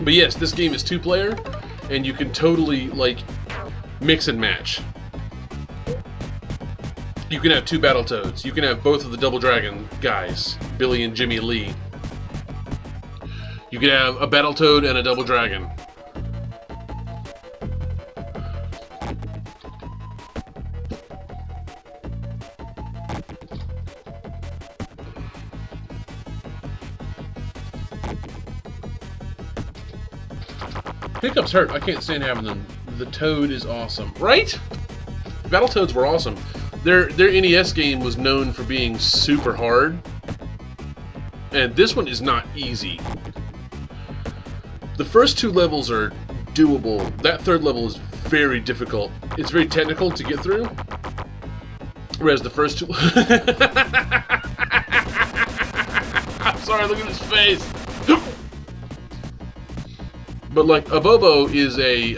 But yes, this game is 2-player, and you can totally, like, mix and match. You can have 2 Battletoads. You can have both of the Double Dragon guys, Billy and Jimmy Lee. You can have a Battletoad and a Double Dragon. Hiccups hurt. I can't stand having them. The Toad is awesome. Right? Battletoads were awesome. Their NES game was known for being super hard. And this one is not easy. The first 2 levels are doable. That 3rd level is very difficult. It's very technical to get through. Whereas the first 2... I'm sorry, look at his face. But, like, Abobo is a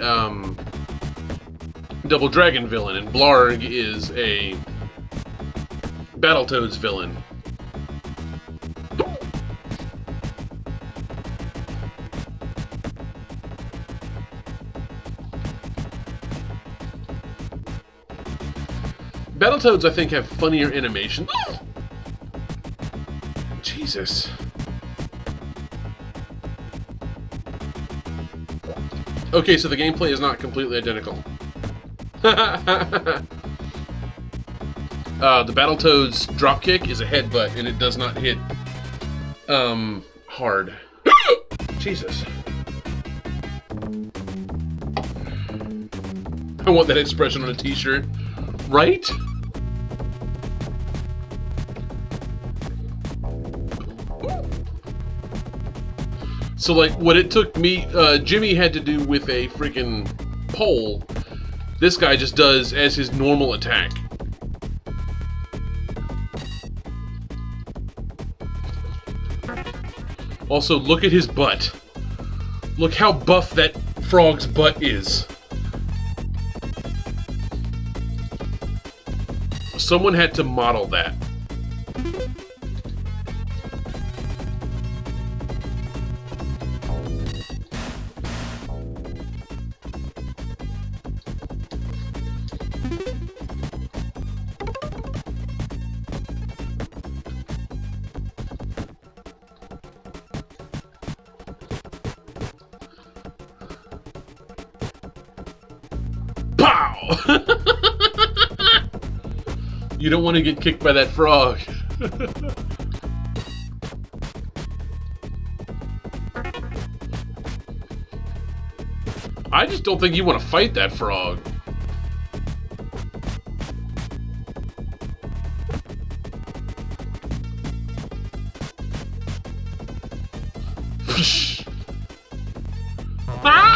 Double Dragon villain, and Blarg is a Battletoads villain. Battletoads, I think, have funnier animation. Jesus. Okay, so the gameplay is not completely identical. The Battletoads dropkick is a headbutt, and it does not hit hard. Jesus. I want that expression on a t-shirt. Right? So, like, what it took me, Jimmy had to do with a freaking pole, this guy just does as his normal attack. Also, look at his butt. Look how buff that frog's butt is. Someone had to model that. You don't want to get kicked by that frog. I just don't think you want to fight that frog. Ah!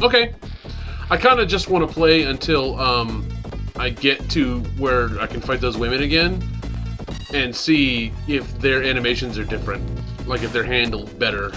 Okay. I kind of just want to play until I get to where I can fight those women again and see if their animations are different. Like if they're handled better.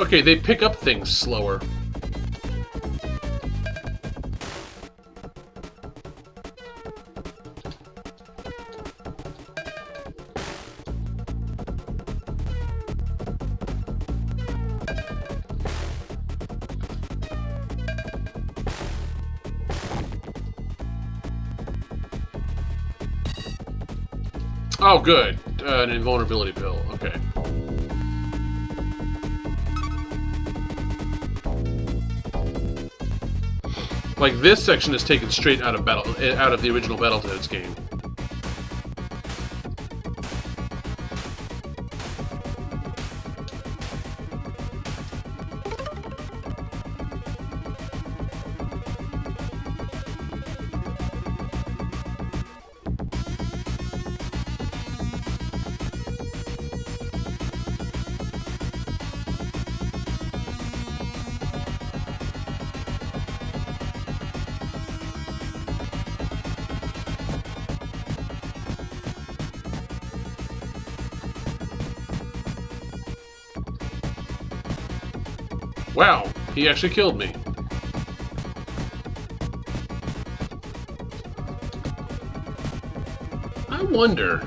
Okay, they pick up things slower. Oh, good. An invulnerability pill. Okay. Like, this section is taken straight out of the original Battletoads game. Wow, he actually killed me. I wonder.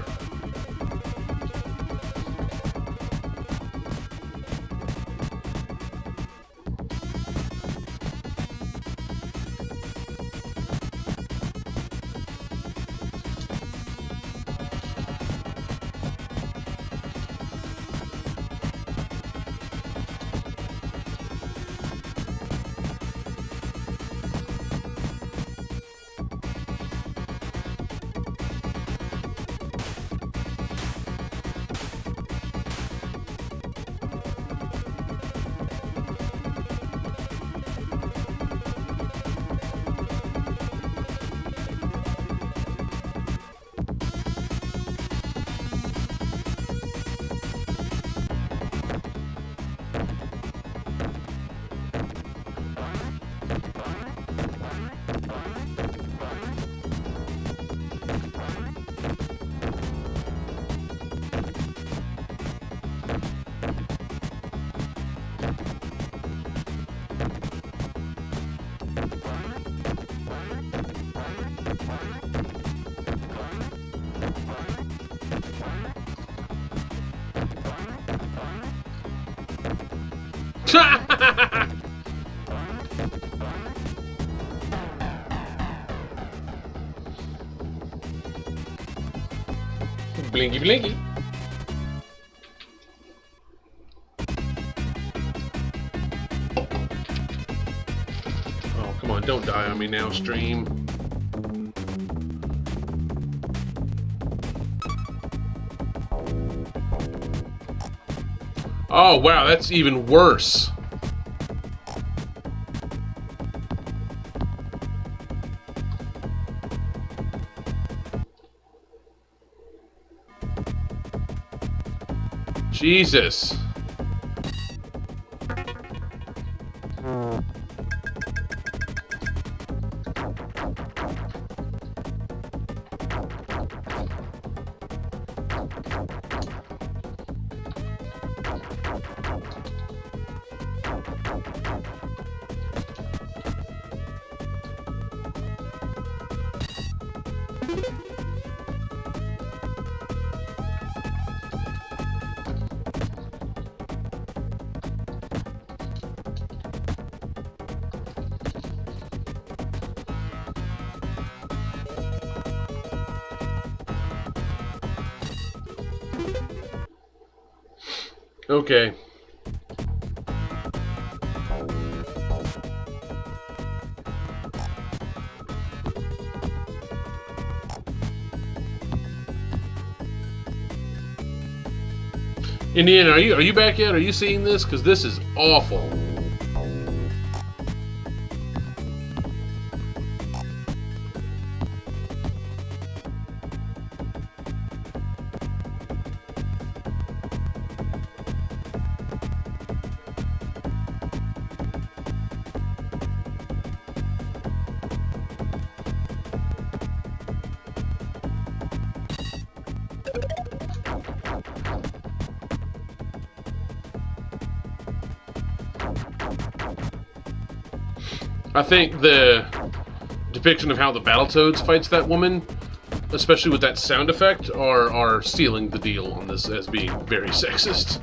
Blinky blinky. Oh, come on, don't die on me now, stream. Oh, wow, that's even worse. Jesus. Okay. Indiana, are you back yet? Are you seeing this? Because this is awful. I think the depiction of how the Battletoads fights that woman, especially with that sound effect, are sealing the deal on this as being very sexist.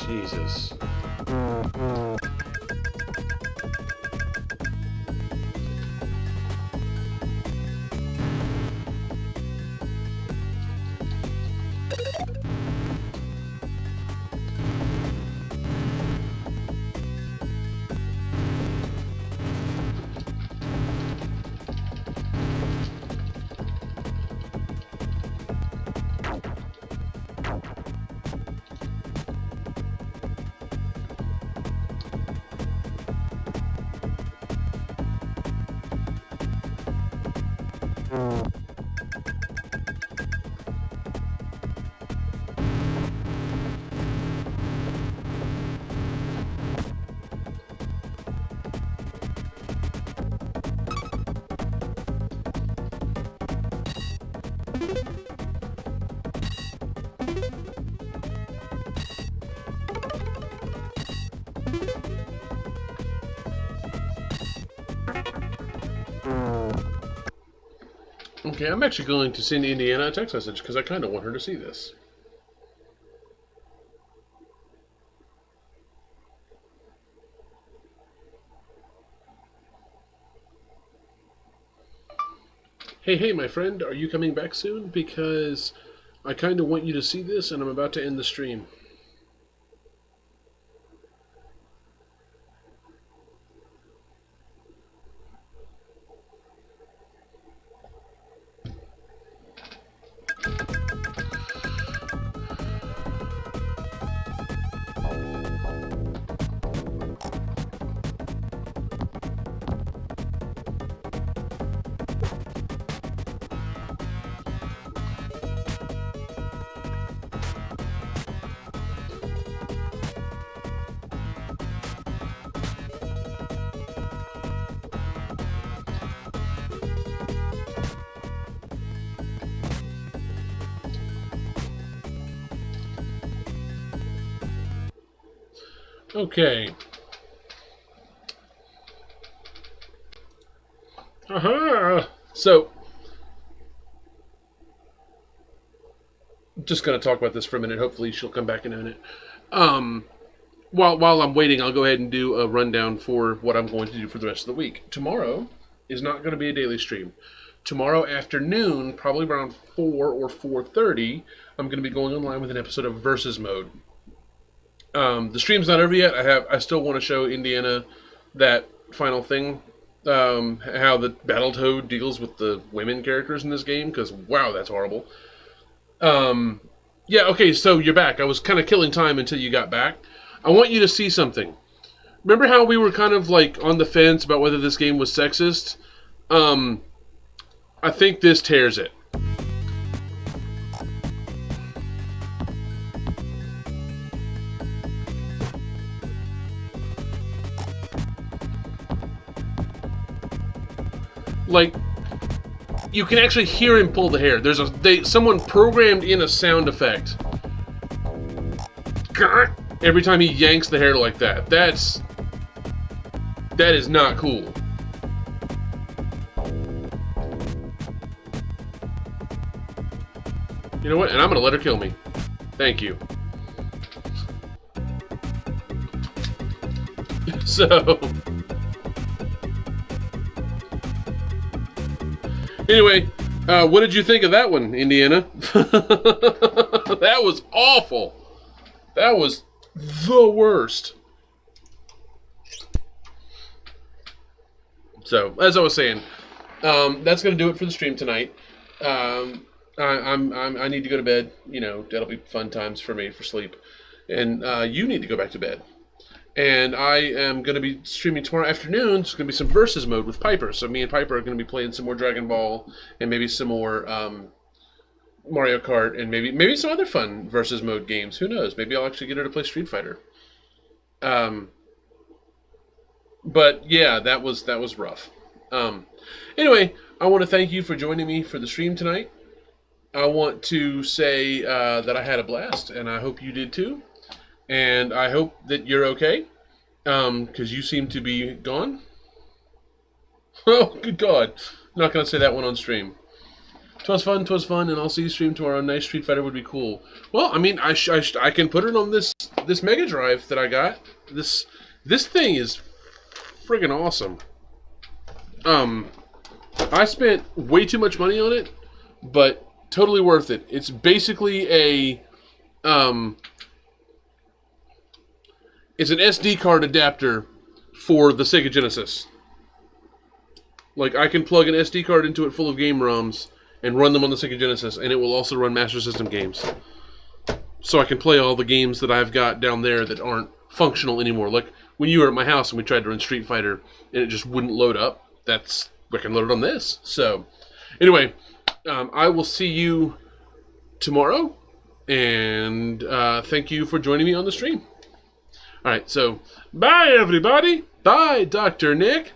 Jesus. Okay, I'm actually going to send Indiana a text message because I kind of want her to see this. Hey, my friend, are you coming back soon? Because I kind of want you to see this and I'm about to end the stream. Okay. So, just going to talk about this for a minute. Hopefully she'll come back in a minute. While I'm waiting, I'll go ahead and do a rundown for what I'm going to do for the rest of the week. Tomorrow is not going to be a daily stream. Tomorrow afternoon, probably around 4 or 4:30, I'm going to be going online with an episode of Versus Mode. The stream's not over yet. I still want to show Indiana that final thing, how the Battletoad deals with the women characters in this game, because wow, that's horrible. Yeah, okay, so you're back. I was kind of killing time until you got back. I want you to see something. Remember how we were kind of like on the fence about whether this game was sexist? I think this tears it. Like, you can actually hear him pull the hair. Someone programmed in a sound effect every time he yanks the hair like that. That is not cool. You know what? And I'm gonna let her kill me. Thank you. So, anyway, what did you think of that one, Indiana? That was awful. That was the worst. So, as I was saying, that's going to do it for the stream tonight. I need to go to bed. You know, that'll be fun times for me for sleep. and you need to go back to bed. And I am going to be streaming tomorrow afternoon. It's going to be some versus mode with Piper. So me and Piper are going to be playing some more Dragon Ball and maybe some more Mario Kart and maybe some other fun versus mode games. Who knows? Maybe I'll actually get her to play Street Fighter. But yeah, that was rough. Anyway, I want to thank you for joining me for the stream tonight. I want to say that I had a blast, and I hope you did too. And I hope that you're okay, because you seem to be gone. Oh, good God. I'm not going to say that one on stream. 'Twas fun, and I'll see you stream tomorrow. Nice Street Fighter would be cool. Well, I mean, I can put it on this Mega Drive that I got. This thing is friggin' awesome. I spent way too much money on it, but totally worth it. It's basically it's an SD card adapter for the Sega Genesis. Like, I can plug an SD card into it full of game ROMs and run them on the Sega Genesis, and it will also run Master System games. So I can play all the games that I've got down there that aren't functional anymore. Like, when you were at my house and we tried to run Street Fighter, and it just wouldn't load up, I can load it on this. So, anyway, I will see you tomorrow, and thank you for joining me on the stream. Alright, so, bye everybody! Bye, Dr. Nick!